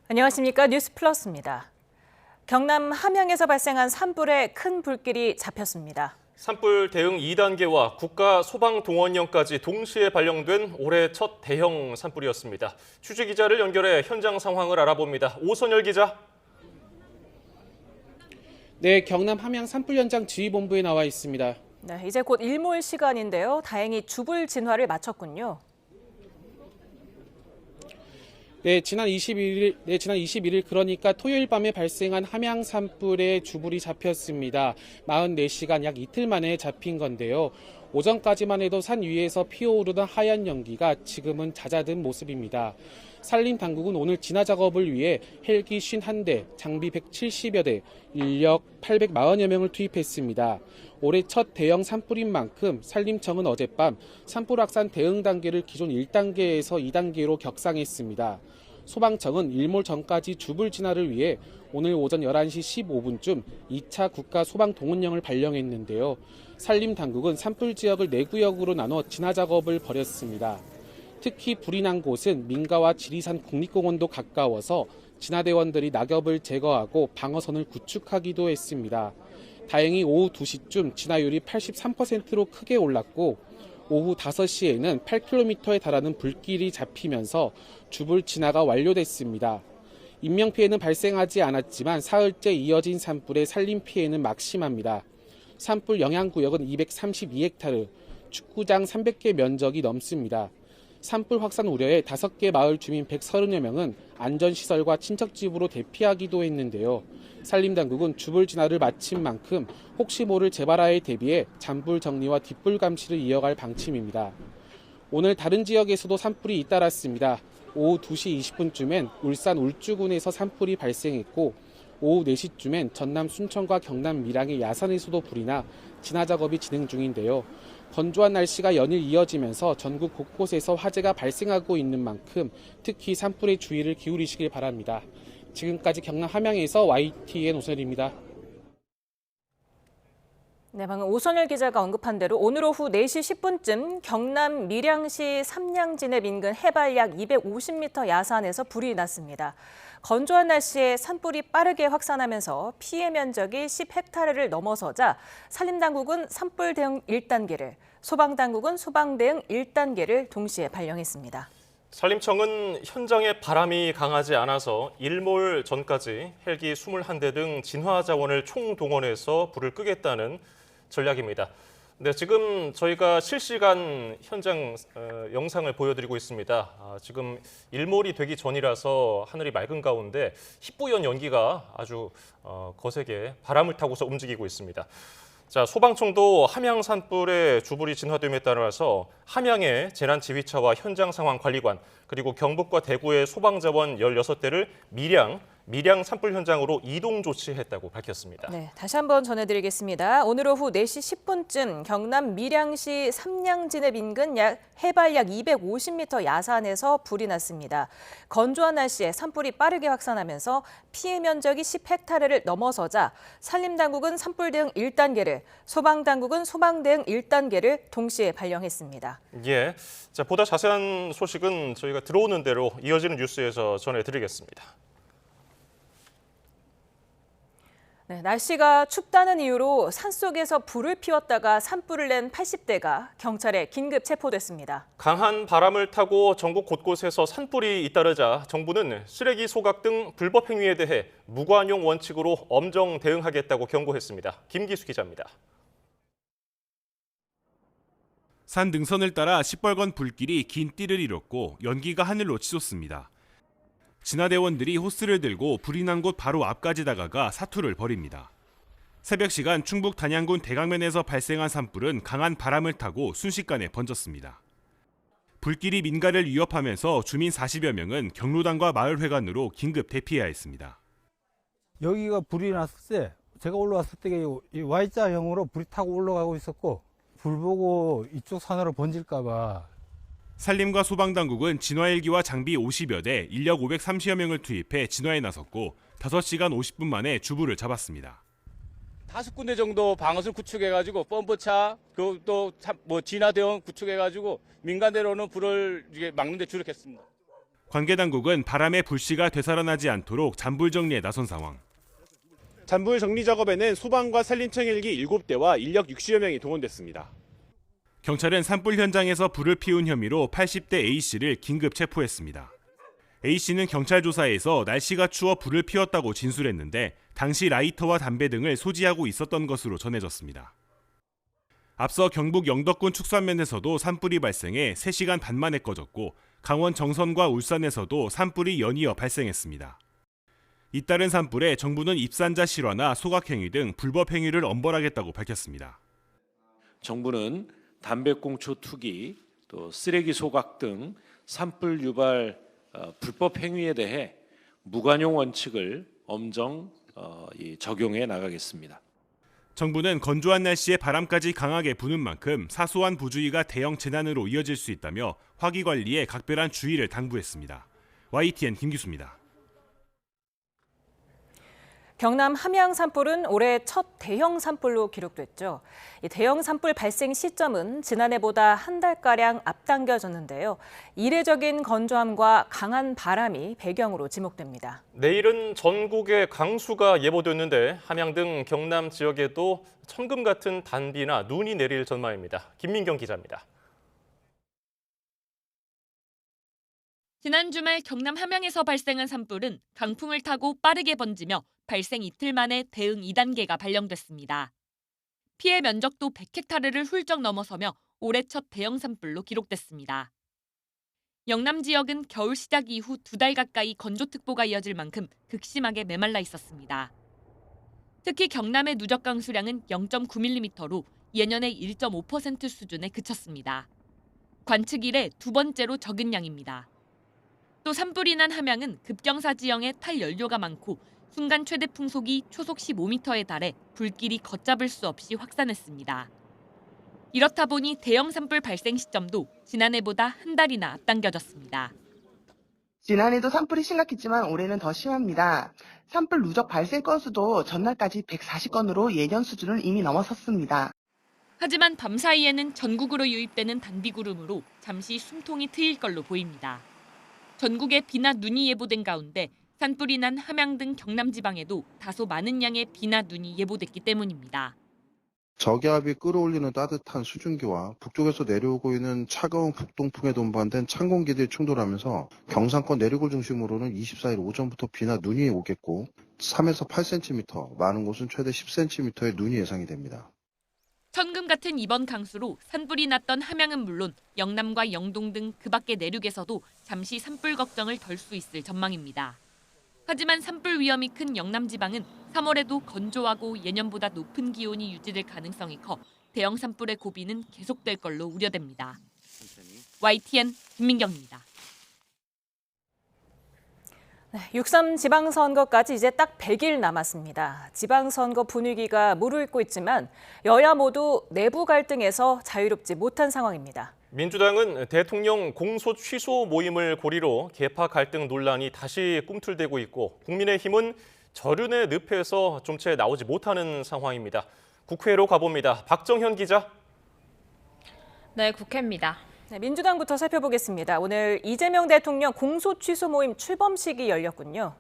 안녕하십니까. 뉴스플러스입니다. 경남 함양에서 발생한 산불에 큰 불길이 잡혔습니다. 산불 대응 2단계와 국가소방동원령까지 동시에 발령된 올해 첫 대형 산불이었습니다. 취재기자를 연결해 현장 상황을 알아봅니다. 오선열 기자. 네, 경남 함양 산불 현장 지휘본부에 나와 있습니다. 네, 이제 곧 일몰 시간인데요. 다행히 주불 진화를 마쳤군요. 네, 지난 21일 그러니까 토요일 밤에 발생한 함양 산불에 주불이 잡혔습니다. 44시간 약 이틀 만에 잡힌 건데요. 오전까지만 해도 산 위에서 피어오르던 하얀 연기가 지금은 잦아든 모습입니다. 산림당국은 오늘 진화 작업을 위해 헬기 51대, 장비 170여 대, 인력 840여 명을 투입했습니다. 올해 첫 대형 산불인 만큼 산림청은 어젯밤 산불 확산 대응 단계를 기존 1단계에서 2단계로 격상했습니다. 소방청은 일몰 전까지 주불 진화를 위해 오늘 오전 11시 15분쯤 2차 국가소방동원령을 발령했는데요. 산림당국은 산불 지역을 4구역으로 나눠 진화 작업을 벌였습니다. 특히 불이 난 곳은 민가와 지리산 국립공원도 가까워서 진화대원들이 낙엽을 제거하고 방어선을 구축하기도 했습니다. 다행히 오후 2시쯤 진화율이 83%로 크게 올랐고 오후 5시에는 8km에 달하는 불길이 잡히면서 주불 진화가 완료됐습니다. 인명피해는 발생하지 않았지만 사흘째 이어진 산불의 산림 피해는 막심합니다. 산불 영향구역은 232헥타르, 축구장 300개 면적이 넘습니다. 산불 확산 우려에 5개 마을 주민 130여 명은 안전시설과 친척집으로 대피하기도 했는데요. 산림당국은 주불 진화를 마친 만큼 혹시 모를 재발화에 대비해 잔불 정리와 뒷불 감시를 이어갈 방침입니다. 오늘 다른 지역에서도 산불이 잇따랐습니다. 오후 2시 20분쯤엔 울산 울주군에서 산불이 발생했고 오후 4시쯤엔 전남 순천과 경남 밀양의 야산에서도 불이 나 진화 작업이 진행 중인데요. 건조한 날씨가 연일 이어지면서 전국 곳곳에서 화재가 발생하고 있는 만큼 특히 산불에 주의를 기울이시길 바랍니다. 지금까지 경남 함양에서 YTN 오선열입니다. 네, 방금 오선열 기자가 언급한 대로 오늘 오후 4시 10분쯤 경남 밀양시 삼양진읍 인근 해발 약 250m 야산에서 불이 났습니다. 건조한 날씨에 산불이 빠르게 확산하면서 피해 면적이 10헥타르를 넘어서자 산림당국은 산불 대응 1단계를, 소방당국은 소방 대응 1단계를 동시에 발령했습니다. 산림청은 현장에 바람이 강하지 않아서 일몰 전까지 헬기 21대 등 진화 자원을 총동원해서 불을 끄겠다는 전략입니다. 네, 지금 저희가 실시간 현장 영상을 보여드리고 있습니다. 지금 일몰이 되기 전이라서 하늘이 맑은 가운데 희뿌연 연기가 아주 거세게 바람을 타고서 움직이고 있습니다. 자, 소방청도 함양 산불의 주불이 진화됨에 따라서 함양의 재난지휘처와 현장 상황 관리관, 그리고 경북과 대구의 소방자원 16대를 밀양 산불 현장으로 이동 조치했다고 밝혔습니다. 네, 다시 한번 전해드리겠습니다. 오늘 오후 4시 10분쯤 경남 밀양시 삼양진읍 인근 해발 약 250m 야산에서 불이 났습니다. 건조한 날씨에 산불이 빠르게 확산하면서 피해 면적이 10헥타르를 넘어서자 산림당국은 산불 대응 1단계를, 소방당국은 소방 대응 1단계를 동시에 발령했습니다. 예, 자, 보다 자세한 소식은 저희가 들어오는 대로 이어지는 뉴스에서 전해드리겠습니다. 네, 날씨가 춥다는 이유로 산속에서 불을 피웠다가 산불을 낸 80대가 경찰에 긴급 체포됐습니다. 강한 바람을 타고 전국 곳곳에서 산불이 잇따르자 정부는 쓰레기 소각 등 불법 행위에 대해 무관용 원칙으로 엄정 대응하겠다고 경고했습니다. 김기수 기자입니다. 산 능선을 따라 시뻘건 불길이 긴 띠를 이뤘고 연기가 하늘로 치솟습니다. 진화대원들이 호스를 들고 불이 난 곳 바로 앞까지 다가가 사투를 벌입니다. 새벽 시간 충북 단양군 대강면에서 발생한 산불은 강한 바람을 타고 순식간에 번졌습니다. 불길이 민가를 위협하면서 주민 40여 명은 경로당과 마을회관으로 긴급 대피해야 했습니다. 여기가 불이 났을 때 제가 올라왔을 때 Y자형으로 불이 타고 올라가고 있었고 불 보고 이쪽 산으로 번질까 봐. 산림과 소방당국은 진화헬기와 장비 50여 대, 인력 530여 명을 투입해 진화에 나섰고 5시간 50분 만에 주불을 잡았습니다. 5군데 정도 방어선 구축해가지고 펌프차, 또 진화대원 구축해가지고 민간대로는 불을 막는 데 주력했습니다. 관계 당국은 바람의 불씨가 되살아나지 않도록 잔불 정리에 나선 상황. 잔불 정리 작업에는 소방과 산림청 헬기 7대와 인력 60여 명이 동원됐습니다. 경찰은 산불 현장에서 불을 피운 혐의로 80대 A씨를 긴급 체포했습니다. A씨는 경찰 조사에서 날씨가 추워 불을 피웠다고 진술했는데 당시 라이터와 담배 등을 소지하고 있었던 것으로 전해졌습니다. 앞서 경북 영덕군 축산면에서도 산불이 발생해 3시간 반 만에 꺼졌고 강원 정선과 울산에서도 산불이 연이어 발생했습니다. 잇따른 산불에 정부는 입산자 실화나 소각행위 등 불법 행위를 엄벌하겠다고 밝혔습니다. 정부는 담배꽁초 투기, 또 쓰레기 소각 등 산불 유발 불법 행위에 대해 무관용 원칙을 엄정 적용해 나가겠습니다. 정부는 건조한 날씨에 바람까지 강하게 부는 만큼 사소한 부주의가 대형 재난으로 이어질 수 있다며 화기 관리에 각별한 주의를 당부했습니다. YTN 김기수입니다. 경남 함양 산불은 올해 첫 대형 산불로 기록됐죠. 이 대형 산불 발생 시점은 지난해보다 한 달가량 앞당겨졌는데요. 이례적인 건조함과 강한 바람이 배경으로 지목됩니다. 내일은 전국에 강수가 예보됐는데 함양 등 경남 지역에도 천금 같은 단비나 눈이 내릴 전망입니다. 김민경 기자입니다. 지난 주말 경남 함양에서 발생한 산불은 강풍을 타고 빠르게 번지며 발생 이틀 만에 대응 2단계가 발령됐습니다. 피해 면적도 100헥타르를 훌쩍 넘어서며 올해 첫 대형 산불로 기록됐습니다. 영남 지역은 겨울 시작 이후 2달 가까이 건조특보가 이어질 만큼 극심하게 메말라 있었습니다. 특히 경남의 누적 강수량은 0.9mm로 예년의 1.5% 수준에 그쳤습니다. 관측 이래 두 번째로 적은 양입니다. 또 산불이 난 함양은 급경사 지형에 탈 연료가 많고 순간 최대 풍속이 초속 15m에 달해 불길이 걷잡을 수 없이 확산했습니다. 이렇다 보니 대형 산불 발생 시점도 지난해보다 한 달이나 앞당겨졌습니다. 지난해도 산불이 심각했지만 올해는 더 심합니다. 산불 누적 발생 건수도 전날까지 140건으로 예년 수준을 이미 넘어섰습니다. 하지만 밤 사이에는 전국으로 유입되는 단비구름으로 잠시 숨통이 트일 걸로 보입니다. 전국에 비나 눈이 예보된 가운데 산불이 난 함양 등 경남 지방에도 다소 많은 양의 비나 눈이 예보됐기 때문입니다. 저기압이 끌어올리는 따뜻한 수증기와 북쪽에서 내려오고 있는 차가운 북동풍에 동반된 찬 공기들이 충돌하면서 경상권 내륙을 중심으로는 24일 오전부터 비나 눈이 오겠고 3에서 8cm, 많은 곳은 최대 10cm의 눈이 예상이 됩니다. 천금 같은 이번 강수로 산불이 났던 함양은 물론 영남과 영동 등 그 밖의 내륙에서도 잠시 산불 걱정을 덜 수 있을 전망입니다. 하지만 산불 위험이 큰 영남 지방은 3월에도 건조하고 예년보다 높은 기온이 유지될 가능성이 커 대형 산불의 고비는 계속될 걸로 우려됩니다. YTN 김민경입니다. 6.3 지방선거까지 이제 딱 100일 남았습니다. 지방선거 분위기가 무르익고 있지만 여야 모두 내부 갈등에서 자유롭지 못한 상황입니다. 민주당은 대통령 공소 취소 모임을 고리로 계파 갈등 논란이 다시 꿈틀대고 있고 국민의힘은 절윤의 늪에서 좀 채 나오지 못하는 상황입니다. 국회로 가봅니다. 박정현 기자. 네, 국회입니다. 네, 민주당부터 살펴보겠습니다. 오늘 이재명 대통령 공소 취소 모임 출범식이 열렸군요.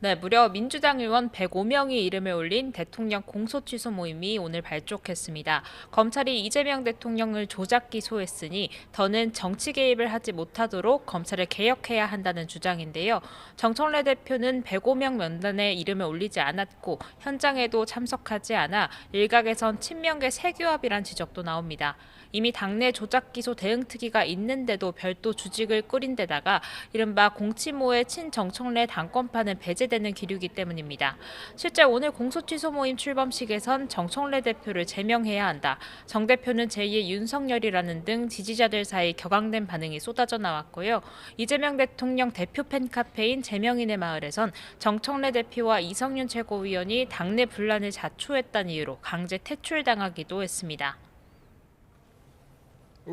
네, 무려 민주당 의원 105명이 이름을 올린 대통령 공소취소 모임이 오늘 발족했습니다. 검찰이 이재명 대통령을 조작 기소했으니 더는 정치 개입을 하지 못하도록 검찰을 개혁해야 한다는 주장인데요. 정청래 대표는 105명 명단에 이름을 올리지 않았고 현장에도 참석하지 않아 일각에선 친명계 세규합이란 지적도 나옵니다. 이미 당내 조작 기소 대응특위가 있는데도 별도 주직을 꾸린 데다가 이른바 공치모의 친정청래 당권파는 배제되는 기류이기 때문입니다. 실제 오늘 공소취소 모임 출범식에선 정청래 대표를 제명해야 한다. 정 대표는 제2의 윤석열이라는 등 지지자들 사이 격앙된 반응이 쏟아져 나왔고요. 이재명 대통령 대표 팬카페인 제명인의 마을에선 정청래 대표와 이성윤 최고위원이 당내 분란을 자초했다는 이유로 강제 퇴출당하기도 했습니다.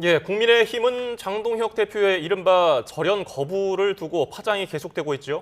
예, 국민의힘은 장동혁 대표의 이른바 절연 거부를 두고 파장이 계속되고 있죠.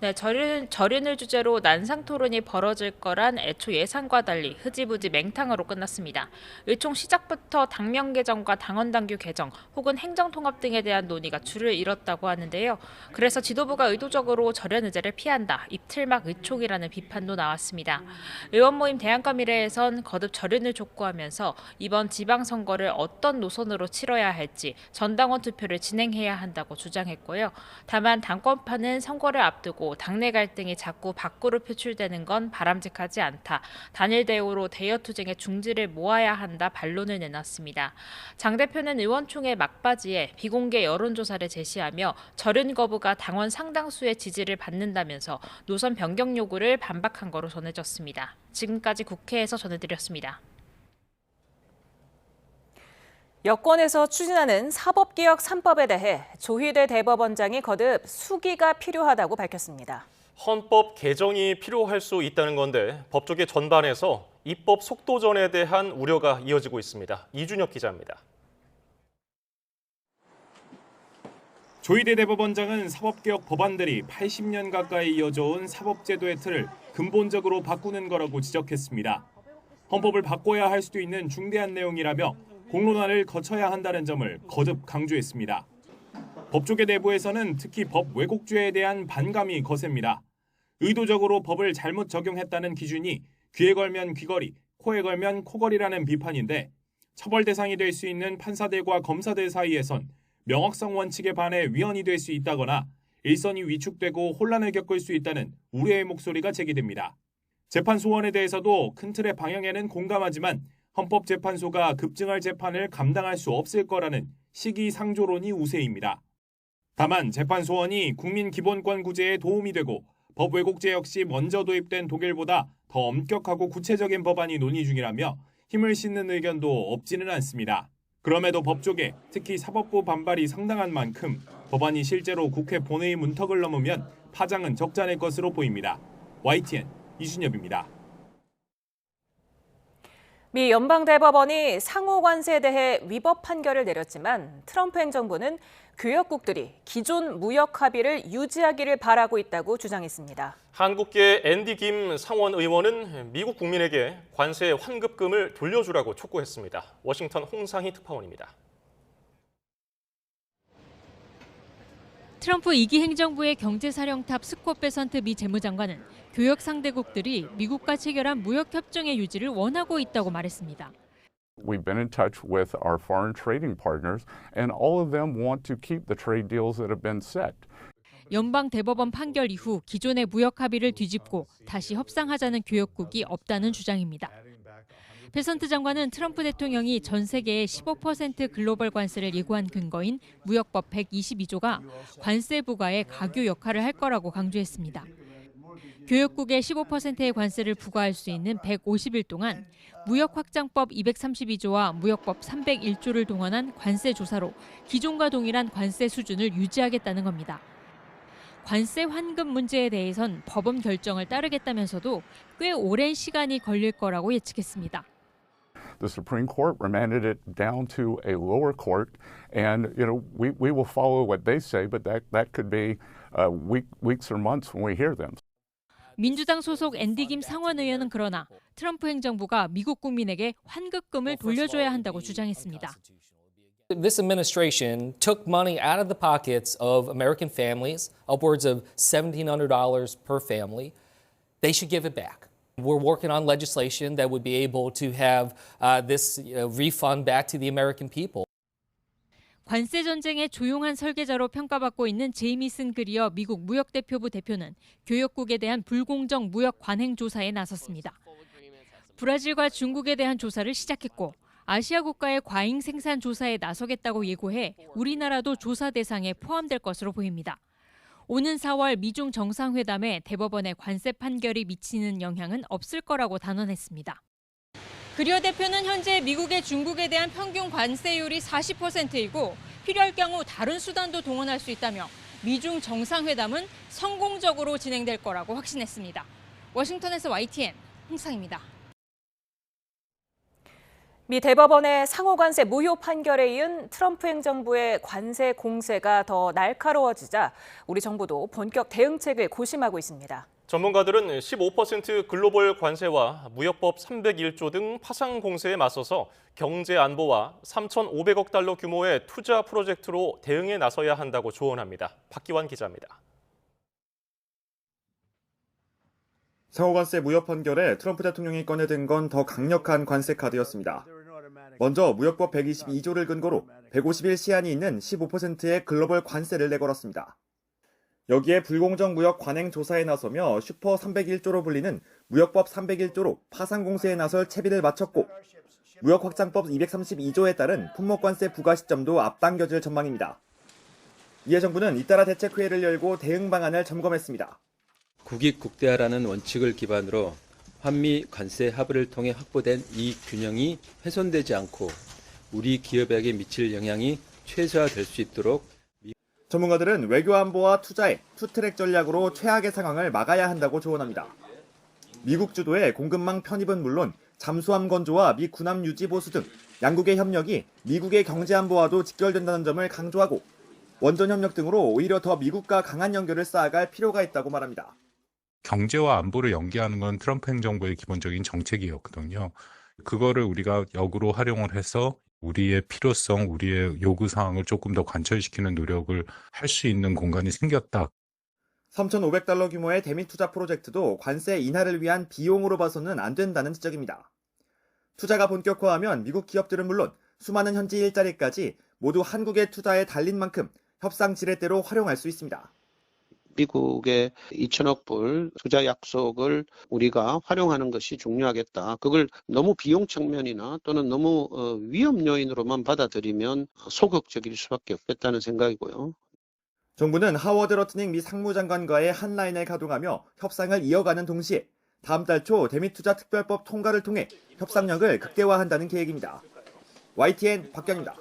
네, 절윤을 주제로 난상 토론이 벌어질 거란 애초 예상과 달리 흐지부지 맹탕으로 끝났습니다. 의총 시작부터 당명 개정과 당원 당규 개정 혹은 행정 통합 등에 대한 논의가 줄을 잃었다고 하는데요. 그래서 지도부가 의도적으로 절연 의제를 피한다. 입틀막 의총이라는 비판도 나왔습니다. 의원 모임 대안과 미래에선 거듭 절연을 촉구하면서 이번 지방선거를 어떤 노선으로 치러야 할지 전당원 투표를 진행해야 한다고 주장했고요. 다만 당권파는 선거를 앞두고 당내 갈등이 자꾸 밖으로 표출되는 건 바람직하지 않다. 단일 대우로 대여 투쟁의 중지를 모아야 한다. 반론을 내놨습니다. 장 대표는 의원총회 막바지에 비공개 여론조사를 제시하며 절연 거부가 당원 상당수의 지지를 받는다면서 노선 변경 요구를 반박한 거로 전해졌습니다. 지금까지 국회에서 전해드렸습니다. 여권에서 추진하는 사법개혁 3법에 대해 조희대 대법원장이 거듭 수기가 필요하다고 밝혔습니다. 헌법 개정이 필요할 수 있다는 건데 법조계 전반에서 입법 속도전에 대한 우려가 이어지고 있습니다. 이준혁 기자입니다. 조희대 대법원장은 사법개혁 법안들이 80년 가까이 이어져온 사법제도의 틀을 근본적으로 바꾸는 거라고 지적했습니다. 헌법을 바꿔야 할 수도 있는 중대한 내용이라며 공론화를 거쳐야 한다는 점을 거듭 강조했습니다. 법조계 내부에서는 특히 법 왜곡죄에 대한 반감이 거셉니다. 의도적으로 법을 잘못 적용했다는 기준이 귀에 걸면 귀걸이, 코에 걸면 코걸이라는 비판인데 처벌 대상이 될 수 있는 판사들과 검사들 사이에선 명확성 원칙에 반해 위헌이 될 수 있다거나 일선이 위축되고 혼란을 겪을 수 있다는 우려의 목소리가 제기됩니다. 재판 소원에 대해서도 큰 틀의 방향에는 공감하지만 헌법재판소가 급증할 재판을 감당할 수 없을 거라는 시기상조론이 우세입니다. 다만 재판 소원이 국민 기본권 구제에 도움이 되고 법 왜곡죄 역시 먼저 도입된 독일보다 더 엄격하고 구체적인 법안이 논의 중이라며 힘을 싣는 의견도 없지는 않습니다. 그럼에도 법조계, 특히 사법부 반발이 상당한 만큼 법안이 실제로 국회 본회의 문턱을 넘으면 파장은 적잖을 것으로 보입니다. YTN 이준엽입니다. 미 연방대법원이 상호 관세에 대해 위법 판결을 내렸지만 트럼프 행정부는 교역국들이 기존 무역 합의를 유지하기를 바라고 있다고 주장했습니다. 한국계 앤디 김 상원 의원은 미국 국민에게 관세 환급금을 돌려주라고 촉구했습니다. 워싱턴 홍상희 특파원입니다. 트럼프 2기 행정부의 경제사령탑 스콧 베선트 미 재무장관은 교역 상대국들이 미국과 체결한 무역 협정의 유지를 원하고 있다고 말했습니다. We've been in touch with our foreign trading partners, and all of them want to keep the trade deals that have been set. 연방 대법원 판결 이후 기존의 무역 합의를 뒤집고 다시 협상하자는 교역국이 없다는 주장입니다. 베선트 장관은 트럼프 대통령이 전 세계의 15% 글로벌 관세를 예고한 근거인 무역법 122조가 관세 부과에 가교 역할을 할 거라고 강조했습니다. 교역국에 15%의 관세를 부과할 수 있는 150일 동안 무역확장법 232조와 무역법 301조를 동원한 관세 조사로 기존과 동일한 관세 수준을 유지하겠다는 겁니다. 관세 환급 문제에 대해선 법원 결정을 따르겠다면서도 꽤 오랜 시간이 걸릴 거라고 예측했습니다. The Supreme Court remanded it down to a lower court, and we will follow what they say, but that could be weeks or months when we hear them. 민주당 소속 앤디 김 상원 의원은 그러나 트럼프 행정부가 미국 국민에게 환급금을 돌려줘야 한다고 주장했습니다. This administration took money out of the pockets of American families, upwards of $1,700 per family. They should give it back. We're working on legislation that would be able to have this refund back to the American people. 관세 전쟁의 조용한 설계자로 평가받고 있는 제이미슨 그리어 미국 무역대표부 대표는 교역국에 대한 불공정 무역 관행 조사에 나섰습니다. 브라질과 중국에 대한 조사를 시작했고 아시아 국가의 과잉 생산 조사에 나서겠다고 예고해 우리나라도 조사 대상에 포함될 것으로 보입니다. 오는 4월 미중 정상회담에 대법원의 관세 판결이 미치는 영향은 없을 거라고 단언했습니다. 그리어 대표는 현재 미국의 중국에 대한 평균 관세율이 40%이고 필요할 경우 다른 수단도 동원할 수 있다며 미중 정상회담은 성공적으로 진행될 거라고 확신했습니다. 워싱턴에서 YTN 홍상입니다. 미 대법원의 상호관세 무효 판결에 이은 트럼프 행정부의 관세 공세가 더 날카로워지자 우리 정부도 본격 대응책을 고심하고 있습니다. 전문가들은 15% 글로벌 관세와 무역법 301조 등 파상 공세에 맞서서 경제 안보와 3,500억 달러 규모의 투자 프로젝트로 대응에 나서야 한다고 조언합니다. 박기환 기자입니다. 상호관세 무효 판결에 트럼프 대통령이 꺼내든 건 더 강력한 관세 카드였습니다. 먼저 무역법 122조를 근거로 150일 시한이 있는 15%의 글로벌 관세를 내걸었습니다. 여기에 불공정 무역 관행 조사에 나서며 슈퍼 301조로 불리는 무역법 301조로 파상 공세에 나설 채비를 마쳤고 무역 확장법 232조에 따른 품목관세 부과 시점도 앞당겨질 전망입니다. 이에 정부는 잇따라 대책회의를 열고 대응 방안을 점검했습니다. 국익국대화라는 원칙을 기반으로 한미 관세 합의를 통해 확보된 이익 균형이 훼손되지 않고 우리 기업에게 미칠 영향이 최소화될 수 있도록 전문가들은 외교 안보와 투자에 투트랙 전략으로 최악의 상황을 막아야 한다고 조언합니다. 미국 주도의 공급망 편입은 물론 잠수함 건조와 미 군함 유지 보수 등 양국의 협력이 미국의 경제 안보와도 직결된다는 점을 강조하고 원전 협력 등으로 오히려 더 미국과 강한 연결을 쌓아갈 필요가 있다고 말합니다. 경제와 안보를 연계하는 건 트럼프 행정부의 기본적인 정책이었거든요. 그거를 우리가 역으로 활용을 해서 우리의 필요성, 우리의 요구사항을 조금 더 관철시키는 노력을 할 수 있는 공간이 생겼다. 3,500달러 규모의 대미 투자 프로젝트도 관세 인하를 위한 비용으로 봐서는 안 된다는 지적입니다. 투자가 본격화하면 미국 기업들은 물론 수많은 현지 일자리까지 모두 한국의 투자에 달린 만큼 협상 지렛대로 활용할 수 있습니다. 미국의 2천억 불 투자 약속을 우리가 활용하는 것이 중요하겠다. 그걸 너무 비용 측면이나 또는 너무 위험 요인으로만 받아들이면 소극적일 수밖에 없겠다는 생각이고요. 정부는 하워드 러트닝 미 상무장관과의 한 라인을 가동하며 협상을 이어가는 동시에 다음 달 초 대미투자 특별법 통과를 통해 협상력을 극대화한다는 계획입니다. YTN 박경입니다.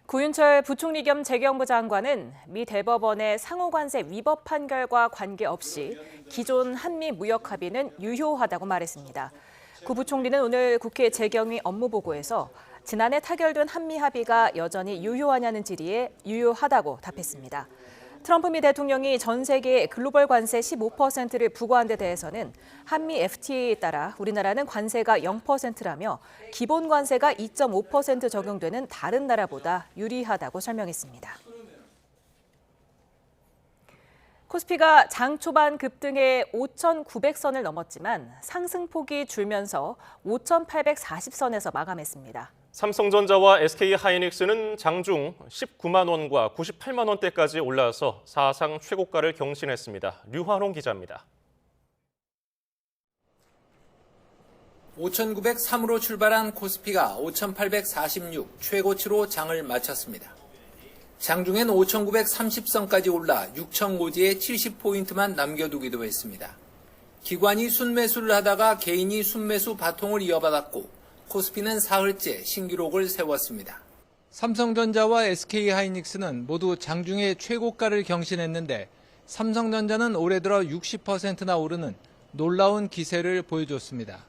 구윤철 부총리 겸 재경부 장관은 미 대법원의 상호관세 위법 판결과 관계없이 기존 한미 무역 합의는 유효하다고 말했습니다. 구 부총리는 오늘 국회 재경위 업무보고에서 지난해 타결된 한미 합의가 여전히 유효하냐는 질의에 유효하다고 답했습니다. 트럼프 미 대통령이 전 세계 글로벌 관세 15%를 부과한 데 대해서는 한미 FTA에 따라 우리나라는 관세가 0%라며 기본 관세가 2.5% 적용되는 다른 나라보다 유리하다고 설명했습니다. 코스피가 장 초반 급등해 5,900선을 넘었지만 상승폭이 줄면서 5,840선에서 마감했습니다. 삼성전자와 SK하이닉스는 장중 19만 원과 98만 원대까지 올라서 사상 최고가를 경신했습니다. 류환홍 기자입니다. 5,903으로 출발한 코스피가 5,846 최고치로 장을 마쳤습니다. 장중엔 5,930선까지 올라 6,000고지에 70포인트만 남겨두기도 했습니다. 기관이 순매수를 하다가 개인이 순매수 바통을 이어받았고 코스피는 사흘째 신기록을 세웠습니다. 삼성전자와 SK하이닉스는 모두 장중에 최고가를 경신했는데 삼성전자는 올해 들어 60%나 오르는 놀라운 기세를 보여줬습니다.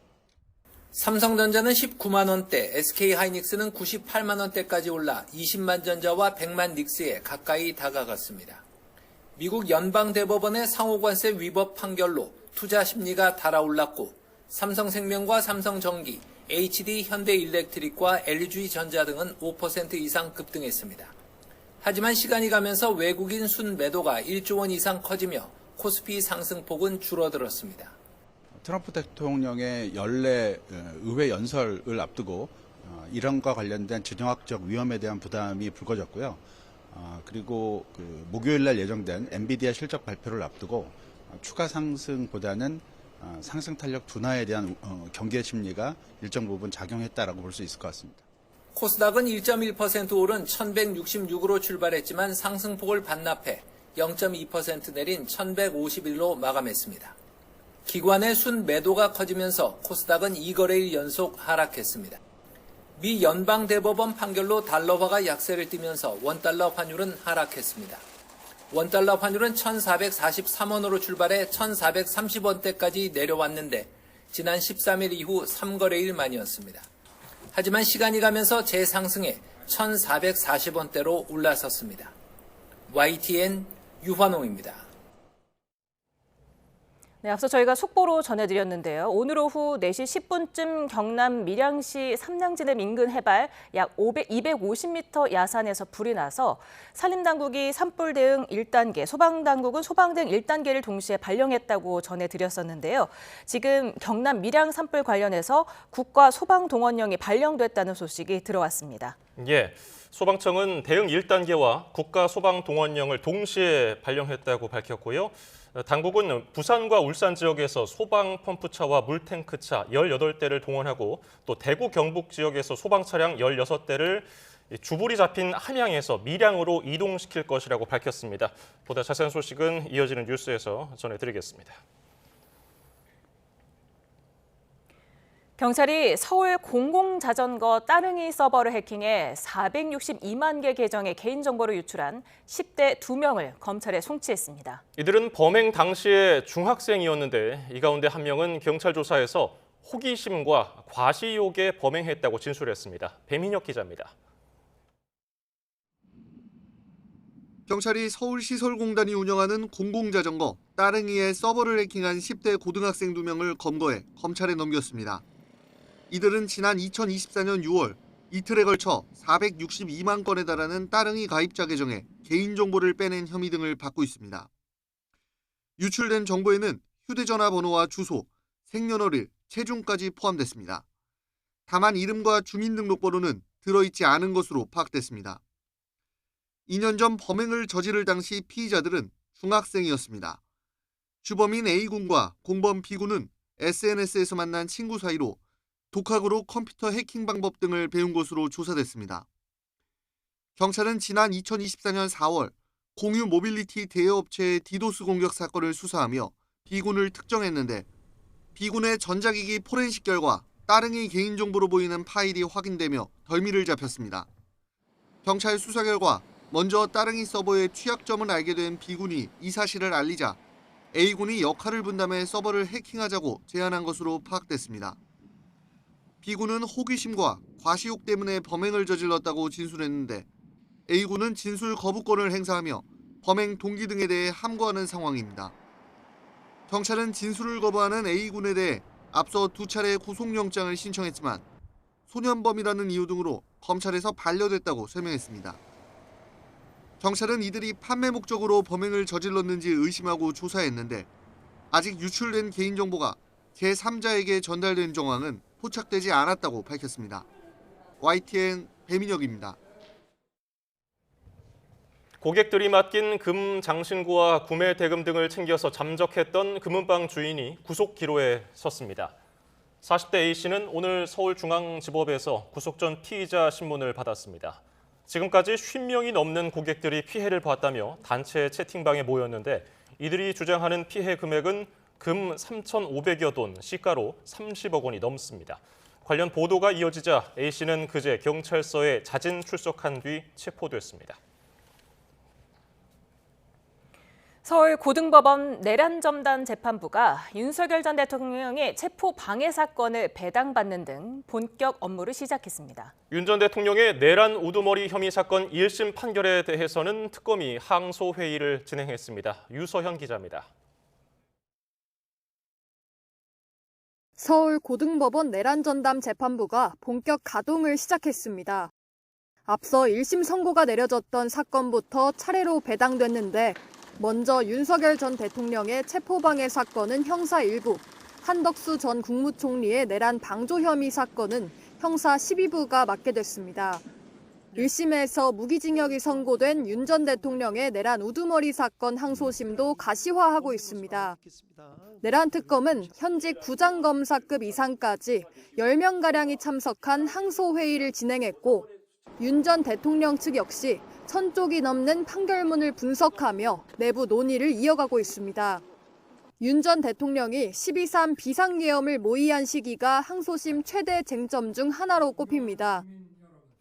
삼성전자는 19만 원대, SK하이닉스는 98만 원대까지 올라 20만 전자와 100만 닉스에 가까이 다가갔습니다. 미국 연방대법원의 상호관세 위법 판결로 투자 심리가 달아올랐고 삼성생명과 삼성전기, HD 현대일렉트릭과 LG전자 등은 5% 이상 급등했습니다. 하지만 시간이 가면서 외국인 순매도가 1조 원 이상 커지며 코스피 상승폭은 줄어들었습니다. 트럼프 대통령의 연례 의회 연설을 앞두고 이런과 관련된 지정학적 위험에 대한 부담이 불거졌고요. 그리고 목요일 날 예정된 엔비디아 실적 발표를 앞두고 추가 상승보다는 상승 탄력 둔화에 대한 경계 심리가 일정 부분 작용했다라고 볼 수 있을 것 같습니다. 코스닥은 1.1% 오른 1166으로 출발했지만 상승폭을 반납해 0.2% 내린 1151로 마감했습니다. 기관의 순매도가 커지면서 코스닥은 2거래일 연속 하락했습니다. 미 연방대법원 판결로 달러화가 약세를 띠면서 원달러 환율은 하락했습니다. 원달러 환율은 1,443원으로 출발해 1,430원대까지 내려왔는데 지난 13일 이후 3거래일 만이었습니다. 하지만 시간이 가면서 재상승해 1,440원대로 올라섰습니다. YTN 유환홍입니다. 네, 앞서 저희가 속보로 전해드렸는데요. 오늘 오후 4시 10분쯤 경남 밀양시 삼양진읍 인근 해발 약 250m 야산에서 불이 나서 산림당국이 산불 대응 1단계, 소방당국은 소방 대응 1단계를 동시에 발령했다고 전해드렸었는데요. 지금 경남 밀양 산불 관련해서 국가 소방동원령이 발령됐다는 소식이 들어왔습니다. 예, 소방청은 대응 1단계와 국가 소방동원령을 동시에 발령했다고 밝혔고요. 당국은 부산과 울산 지역에서 소방 펌프차와 물탱크차 18대를 동원하고 또 대구 경북 지역에서 소방 차량 16대를 주불이 잡힌 함양에서 밀양으로 이동시킬 것이라고 밝혔습니다. 보다 자세한 소식은 이어지는 뉴스에서 전해드리겠습니다. 경찰이 서울 공공자전거 따릉이 서버를 해킹해 462만 개 계정의 개인정보를 유출한 10대 2명을 검찰에 송치했습니다. 이들은 범행 당시에 중학생이었는데 이 가운데 한 명은 경찰 조사에서 호기심과 과시욕에 범행했다고 진술했습니다. 배민혁 기자입니다. 경찰이 서울시설공단이 운영하는 공공자전거 따릉이의 서버를 해킹한 10대 고등학생 2명을 검거해 검찰에 넘겼습니다. 이들은 지난 2024년 6월 이틀에 걸쳐 462만 건에 달하는 따릉이 가입자 계정에 개인정보를 빼낸 혐의 등을 받고 있습니다. 유출된 정보에는 휴대전화 번호와 주소, 생년월일, 체중까지 포함됐습니다. 다만 이름과 주민등록번호는 들어있지 않은 것으로 파악됐습니다. 2년 전 범행을 저지를 당시 피의자들은 중학생이었습니다. 주범인 A군과 공범 B군은 SNS에서 만난 친구 사이로 독학으로 컴퓨터 해킹 방법 등을 배운 것으로 조사됐습니다. 경찰은 지난 2024년 4월 공유 모빌리티 대여업체의 디도스 공격 사건을 수사하며 B군을 특정했는데 B군의 전자기기 포렌식 결과 따릉이 개인정보로 보이는 파일이 확인되며 덜미를 잡혔습니다. 경찰 수사 결과 먼저 따릉이 서버의 취약점을 알게 된 B군이 이 사실을 알리자 A군이 역할을 분담해 서버를 해킹하자고 제안한 것으로 파악됐습니다. B군은 호기심과 과시욕 때문에 범행을 저질렀다고 진술했는데 A군은 진술 거부권을 행사하며 범행 동기 등에 대해 함구하는 상황입니다. 경찰은 진술을 거부하는 A군에 대해 앞서 2차례 구속영장을 신청했지만 소년범이라는 이유 등으로 검찰에서 반려됐다고 설명했습니다. 경찰은 이들이 판매 목적으로 범행을 저질렀는지 의심하고 조사했는데 아직 유출된 개인정보가 제3자에게 전달된 정황은 포착되지 않았다고 밝혔습니다. YTN 배민혁입니다. 고객들이 맡긴 금 장신구와 구매 대금 등을 챙겨서 잠적했던 금은방 주인이 구속 기로에 섰습니다. 40대 A씨는 오늘 서울중앙지법에서 구속 전 피의자 신문을 받았습니다. 지금까지 50명이 넘는 고객들이 피해를 봤다며 단체 채팅방에 모였는데 이들이 주장하는 피해 금액은 금 3,500여 돈, 시가로 30억 원이 넘습니다. 관련 보도가 이어지자 A씨는 그제 경찰서에 자진 출석한 뒤 체포됐습니다. 서울 고등법원 내란점단 재판부가 윤석열 전 대통령의 체포 방해 사건을 배당받는 등 본격 업무를 시작했습니다. 윤 전 대통령의 내란 우두머리 혐의 사건 1심 판결에 대해서는 특검이 항소 회의를 진행했습니다. 유서현 기자입니다. 서울 고등법원 내란전담 재판부가 본격 가동을 시작했습니다. 앞서 1심 선고가 내려졌던 사건부터 차례로 배당됐는데 먼저 윤석열 전 대통령의 체포방해 사건은 형사 1부, 한덕수 전 국무총리의 내란 방조 혐의 사건은 형사 12부가 맡게 됐습니다. 1심에서 무기징역이 선고된 윤 전 대통령의 내란 우두머리 사건 항소심도 가시화하고 있습니다. 내란 특검은 현직 부장검사급 이상까지 10명가량이 참석한 항소회의를 진행했고 윤 전 대통령 측 역시 1000쪽이 넘는 판결문을 분석하며 내부 논의를 이어가고 있습니다. 윤 전 대통령이 12.3 비상계엄을 모의한 시기가 항소심 최대 쟁점 중 하나로 꼽힙니다.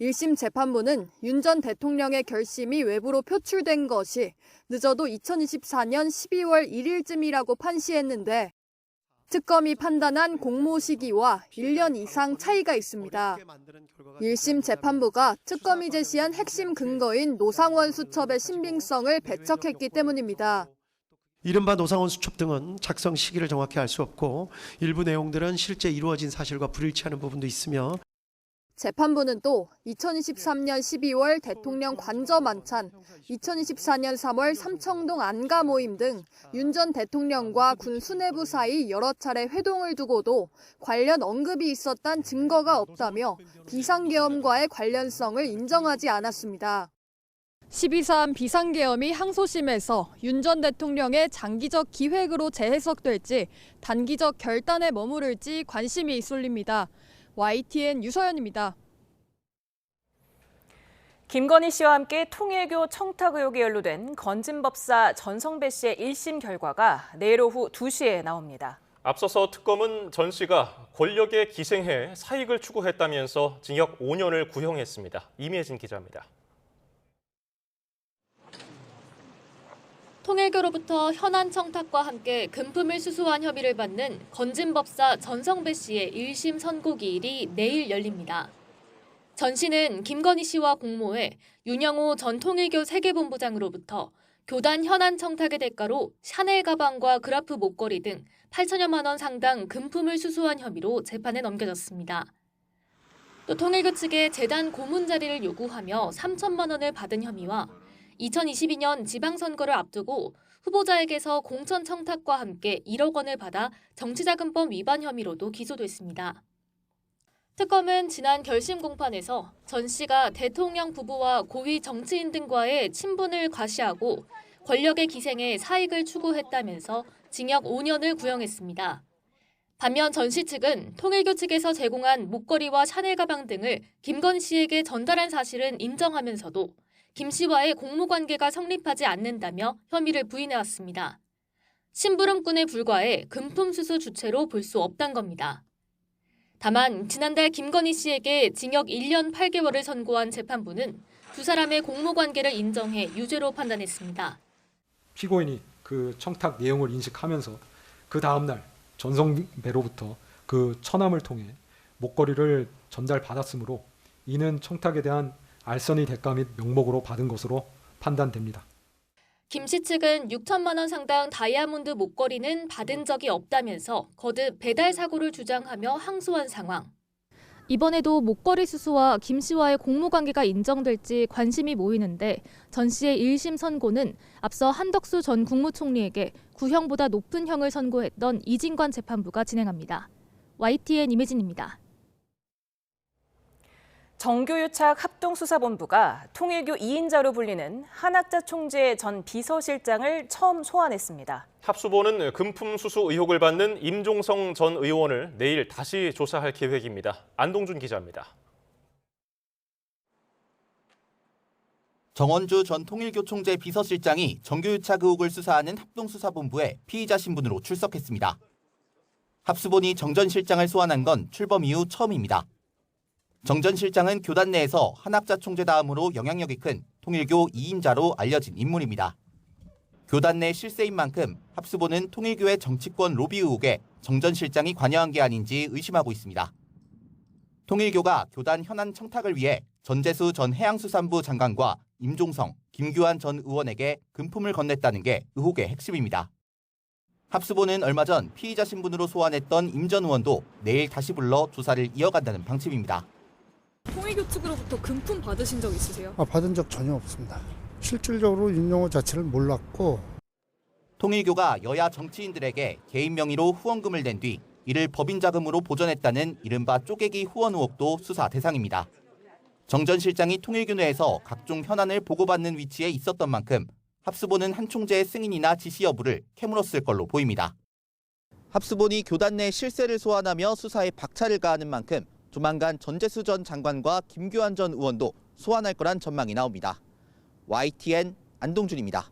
1심 재판부는 윤 전 대통령의 결심이 외부로 표출된 것이 늦어도 2024년 12월 1일쯤이라고 판시했는데 특검이 판단한 공모 시기와 1년 이상 차이가 있습니다. 1심 재판부가 특검이 제시한 핵심 근거인 노상원 수첩의 신빙성을 배척했기 때문입니다. 이른바 노상원 수첩 등은 작성 시기를 정확히 알 수 없고 일부 내용들은 실제 이루어진 사실과 불일치하는 부분도 있으며 재판부는 또 2023년 12월 대통령 관저 만찬, 2024년 3월 삼청동 안가 모임 등 윤 전 대통령과 군 수뇌부 사이 여러 차례 회동을 두고도 관련 언급이 있었다는 증거가 없다며 비상계엄과의 관련성을 인정하지 않았습니다. 12.3 비상계엄이 항소심에서 윤 전 대통령의 장기적 기획으로 재해석될지 단기적 결단에 머무를지 관심이 쏠립니다. YTN 유서연입니다. 김건희 씨와 함께 통일교 청탁 의혹이 연루된 건진법사 전성배 씨의 1심 결과가 내일 오후 2시에 나옵니다. 앞서서 특검은 전 씨가 권력에 기생해 사익을 추구했다면서 징역 5년을 구형했습니다. 이미혜진 기자입니다. 통일교로부터 현안 청탁과 함께 금품을 수수한 혐의를 받는 건진법사 전성배 씨의 1심 선고기일이 내일 열립니다. 전 씨는 김건희 씨와 공모해 윤영호 전 통일교 세계본부장으로부터 교단 현안 청탁의 대가로 샤넬 가방과 그라프 목걸이 등 8천여만 원 상당 금품을 수수한 혐의로 재판에 넘겨졌습니다. 또 통일교 측에 재단 고문 자리를 요구하며 3천만 원을 받은 혐의와 2022년 지방선거를 앞두고 후보자에게서 공천 청탁과 함께 1억 원을 받아 정치자금법 위반 혐의로도 기소됐습니다. 특검은 지난 결심 공판에서 전 씨가 대통령 부부와 고위 정치인 등과의 친분을 과시하고 권력에 기생해 사익을 추구했다면서 징역 5년을 구형했습니다. 반면 전 씨 측은 통일교 측에서 제공한 목걸이와 샤넬 가방 등을 김건희 씨에게 전달한 사실은 인정하면서도 김 씨와의 공모관계가 성립하지 않는다며 혐의를 부인해왔습니다. 심부름꾼에 불과해 금품 수수 주체로 볼 수 없단 겁니다. 다만 지난달 김건희 씨에게 징역 1년 8개월을 선고한 재판부는 두 사람의 공모관계를 인정해 유죄로 판단했습니다. 피고인이 그 청탁 내용을 인식하면서 그 다음날 전성배로부터 그 처남을 통해 목걸이를 전달받았으므로 이는 청탁에 대한 알선의 대가 및 명목으로 받은 것으로 판단됩니다. 김 씨 측은 6천만 원 상당 다이아몬드 목걸이는 받은 적이 없다면서 거듭 배달 사고를 주장하며 항소한 상황. 이번에도 목걸이 수수와 김 씨와의 공모관계가 인정될지 관심이 모이는데 전 씨의 1심 선고는 앞서 한덕수 전 국무총리에게 구형보다 높은 형을 선고했던 이진관 재판부가 진행합니다. YTN 임혜진입니다. 정교유착 합동수사본부가 통일교 2인자로 불리는 한학자 총재 전 비서실장을 처음 소환했습니다. 합수본은 금품 수수 의혹을 받는 임종성 전 의원을 내일 다시 조사할 계획입니다. 안동준 기자입니다. 정원주 전 통일교 총재 비서실장이 정교유착 의혹을 수사하는 합동수사본부에 피의자 신분으로 출석했습니다. 합수본이 정 전 실장을 소환한 건 출범 이후 처음입니다. 정 전 실장은 교단 내에서 한학자 총재 다음으로 영향력이 큰 통일교 2인자로 알려진 인물입니다. 교단 내 실세인 만큼 합수본은 통일교의 정치권 로비 의혹에 정 전 실장이 관여한 게 아닌지 의심하고 있습니다. 통일교가 교단 현안 청탁을 위해 전재수 전 해양수산부 장관과 임종성, 김규환 전 의원에게 금품을 건넸다는 게 의혹의 핵심입니다. 합수본은 얼마 전 피의자 신분으로 소환했던 임 전 의원도 내일 다시 불러 조사를 이어간다는 방침입니다. 통일교 측으로부터 금품 받으신 적 있으세요? 받은 적 전혀 없습니다. 실질적으로 윤영호 자체를 몰랐고. 통일교가 여야 정치인들에게 개인 명의로 후원금을 낸 뒤 이를 법인 자금으로 보전했다는 이른바 쪼개기 후원 의혹도 수사 대상입니다. 정 전 실장이 통일교 내에서 각종 현안을 보고받는 위치에 있었던 만큼 합수본은 한 총재의 승인이나 지시 여부를 캐물었을 걸로 보입니다. 합수본이 교단 내 실세를 소환하며 수사에 박차를 가하는 만큼 조만간 전재수 전 장관과 김규환 전 의원도 소환할 거란 전망이 나옵니다. YTN 안동준입니다.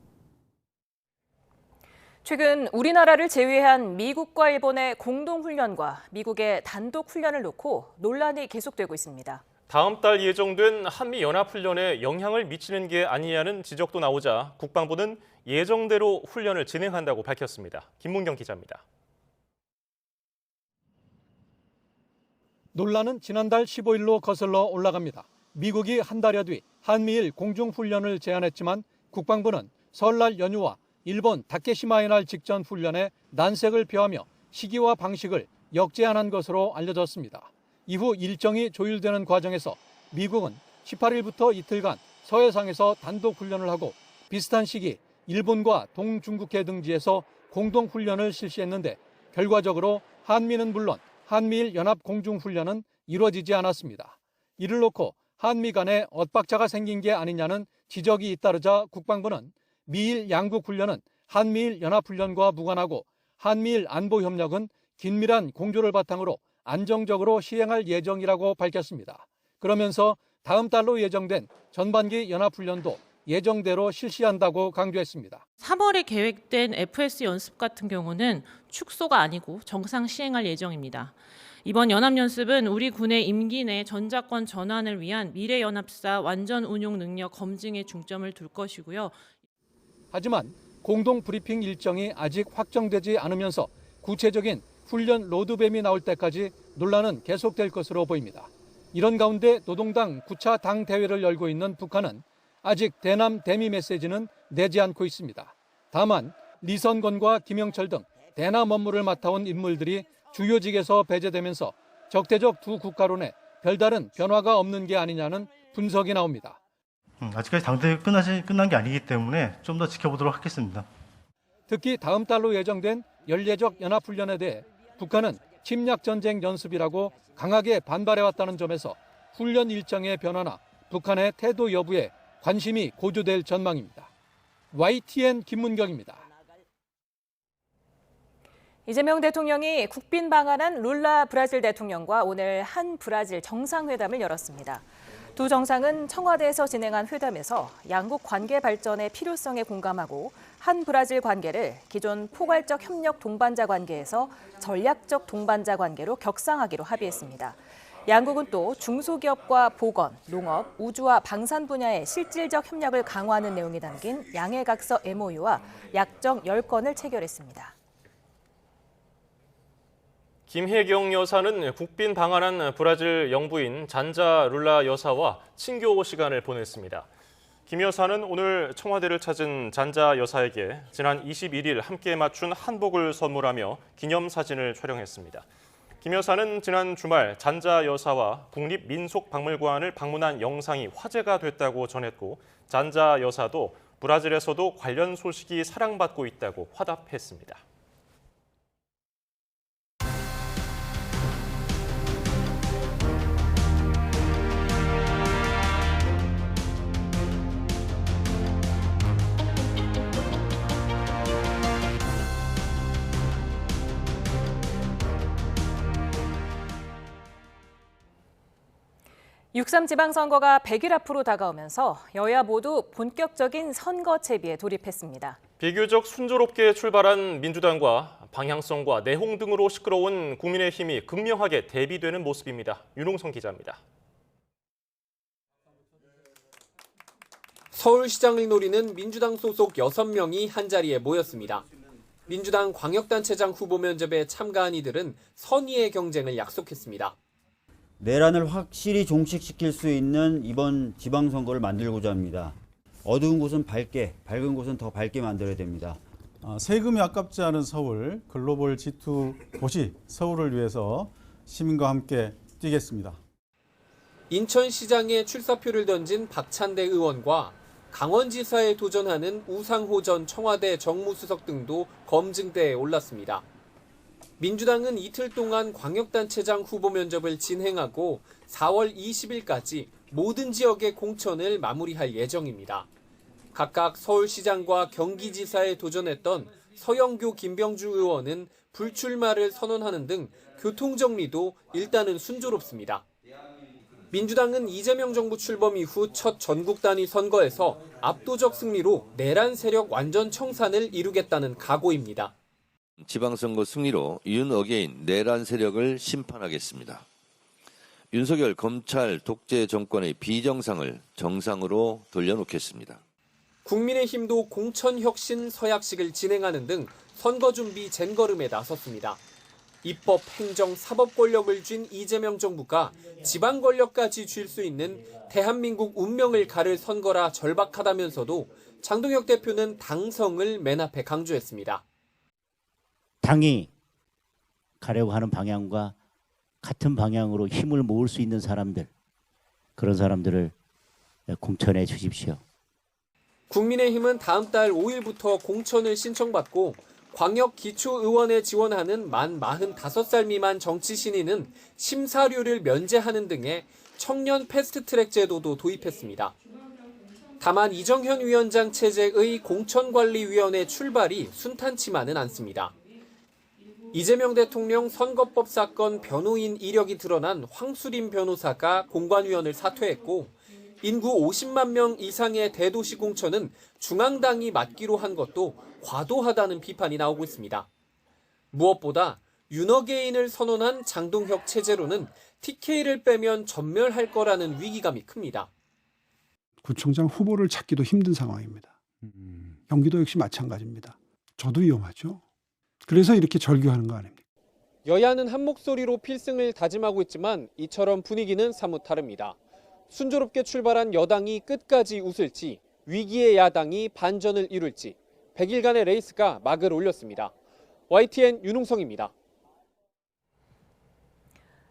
최근 우리나라를 제외한 미국과 일본의 공동훈련과 미국의 단독훈련을 놓고 논란이 계속되고 있습니다. 다음 달 예정된 한미연합훈련에 영향을 미치는 게 아니냐는 지적도 나오자 국방부는 예정대로 훈련을 진행한다고 밝혔습니다. 김문경 기자입니다. 논란은 지난달 15일로 거슬러 올라갑니다. 미국이 한 달여 뒤 한미일 공중훈련을 제안했지만 국방부는 설날 연휴와 일본 다케시마의 날 직전 훈련에 난색을 표하며 시기와 방식을 역제안한 것으로 알려졌습니다. 이후 일정이 조율되는 과정에서 미국은 18일부터 이틀간 서해상에서 단독 훈련을 하고 비슷한 시기 일본과 동중국해 등지에서 공동 훈련을 실시했는데 결과적으로 한미는 물론 한미일 연합 공중훈련은 이루어지지 않았습니다. 이를 놓고 한미 간에 엇박자가 생긴 게 아니냐는 지적이 잇따르자 국방부는 미일 양국 훈련은 한미일 연합훈련과 무관하고 한미일 안보협력은 긴밀한 공조를 바탕으로 안정적으로 시행할 예정이라고 밝혔습니다. 그러면서 다음 달로 예정된 전반기 연합훈련도 예정대로 실시한다고 강조했습니다. 3월에 계획된 FS 연습 같은 경우는 축소가 아니고 정상 시행할 예정입니다. 이번 연합연습은 우리 군의 임기 내 전자권 전환을 위한 미래연합사 완전 운용 능력 검증에 중점을 둘 것이고요. 하지만 공동 브리핑 일정이 아직 확정되지 않으면서 구체적인 훈련 로드맵이 나올 때까지 논란은 계속될 것으로 보입니다. 이런 가운데 노동당 9차 당대회를 열고 있는 북한은 아직 대남 대미 메시지는 내지 않고 있습니다. 다만 리선건과 김영철 등 대남 업무를 맡아온 인물들이 주요직에서 배제되면서 적대적 두 국가론에 별다른 변화가 없는 게 아니냐는 분석이 나옵니다. 아직까지 당대회 끝난 게 아니기 때문에 좀 더 지켜보도록 하겠습니다. 특히 다음 달로 예정된 연례적 연합훈련에 대해 북한은 침략전쟁 연습이라고 강하게 반발해왔다는 점에서 훈련 일정의 변화나 북한의 태도 여부에 관심이 고조될 전망입니다. YTN 김문경입니다. 이재명 대통령이 국빈 방한한 룰라 브라질 대통령과 오늘 한 브라질 정상회담을 열었습니다. 두 정상은 청와대에서 진행한 회담에서 양국 관계 발전의 필요성에 공감하고 한 브라질 관계를 기존 포괄적 협력 동반자 관계에서 전략적 동반자 관계로 격상하기로 합의했습니다. 양국은 또 중소기업과 보건, 농업, 우주와 방산 분야의 실질적 협력을 강화하는 내용이 담긴 양해각서 MOU와 약정 10건을 체결했습니다. 김혜경 여사는 국빈 방한한 브라질 영부인 잔자 룰라 여사와 친교 시간을 보냈습니다. 김 여사는 오늘 청와대를 찾은 잔자 여사에게 지난 21일 함께 맞춘 한복을 선물하며 기념사진을 촬영했습니다. 김 여사는 지난 주말 잔자 여사와 국립민속박물관을 방문한 영상이 화제가 됐다고 전했고 잔자 여사도 브라질에서도 관련 소식이 사랑받고 있다고 화답했습니다. 육.3 지방선거가 100일 앞으로 다가오면서 여야 모두 본격적인 선거 채비에 돌입했습니다. 비교적 순조롭게 출발한 민주당과 방향성과 내홍 등으로 시끄러운 국민의힘이 극명하게 대비되는 모습입니다. 윤홍성 기자입니다. 서울시장을 노리는 민주당 소속 6명이 한자리에 모였습니다. 민주당 광역단체장 후보 면접에 참가한 이들은 선의의 경쟁을 약속했습니다. 내란을 확실히 종식시킬 수 있는 이번 지방선거를 만들고자 합니다. 어두운 곳은 밝게, 밝은 곳은 더 밝게 만들어야 됩니다. 세금이 아깝지 않은 서울, 글로벌 G2 도시 서울을 위해서 시민과 함께 뛰겠습니다. 인천시장에 출사표를 던진 박찬대 의원과 강원지사에 도전하는 우상호 전 청와대 정무수석 등도 검증대에 올랐습니다. 민주당은 이틀 동안 광역단체장 후보 면접을 진행하고 4월 20일까지 모든 지역의 공천을 마무리할 예정입니다. 각각 서울시장과 경기지사에 도전했던 서영교, 김병주 의원은 불출마를 선언하는 등 교통정리도 일단은 순조롭습니다. 민주당은 이재명 정부 출범 이후 첫 전국 단위 선거에서 압도적 승리로 내란 세력 완전 청산을 이루겠다는 각오입니다. 지방선거 승리로 윤 어게인 내란 세력을 심판하겠습니다. 윤석열 검찰 독재 정권의 비정상을 정상으로 돌려놓겠습니다. 국민의힘도 공천혁신 서약식을 진행하는 등 선거 준비 젠걸음에 나섰습니다. 입법, 행정, 사법 권력을 쥔 이재명 정부가 지방 권력까지 쥘 수 있는 대한민국 운명을 가를 선거라 절박하다면서도 장동혁 대표는 당성을 맨 앞에 강조했습니다. 당이 가려고 하는 방향과 같은 방향으로 힘을 모을 수 있는 사람들, 그런 사람들을 공천해 주십시오. 국민의힘은 다음 달 5일부터 공천을 신청받고 광역 기초의원에 지원하는 만 45살 미만 정치 신인은 심사료를 면제하는 등의 청년 패스트트랙 제도도 도입했습니다. 다만 이정현 위원장 체제의 공천관리위원회 출발이 순탄치만은 않습니다. 이재명 대통령 선거법 사건 변호인 이력이 드러난 황수림 변호사가 공관위원을 사퇴했고 인구 50만 명 이상의 대도시 공천은 중앙당이 맡기로 한 것도 과도하다는 비판이 나오고 있습니다. 무엇보다 윤어게인을 선언한 장동혁 체제로는 TK를 빼면 전멸할 거라는 위기감이 큽니다. 구청장 후보를 찾기도 힘든 상황입니다. 경기도 역시 마찬가지입니다. 저도 위험하죠. 그래서 이렇게 절규하는 거 아닙니까? 여야는 한 목소리로 필승을 다짐하고 있지만 이처럼 분위기는 사뭇 다릅니다. 순조롭게 출발한 여당이 끝까지 웃을지 위기의 야당이 반전을 이룰지 100일간의 레이스가 막을 올렸습니다. YTN 윤웅성입니다.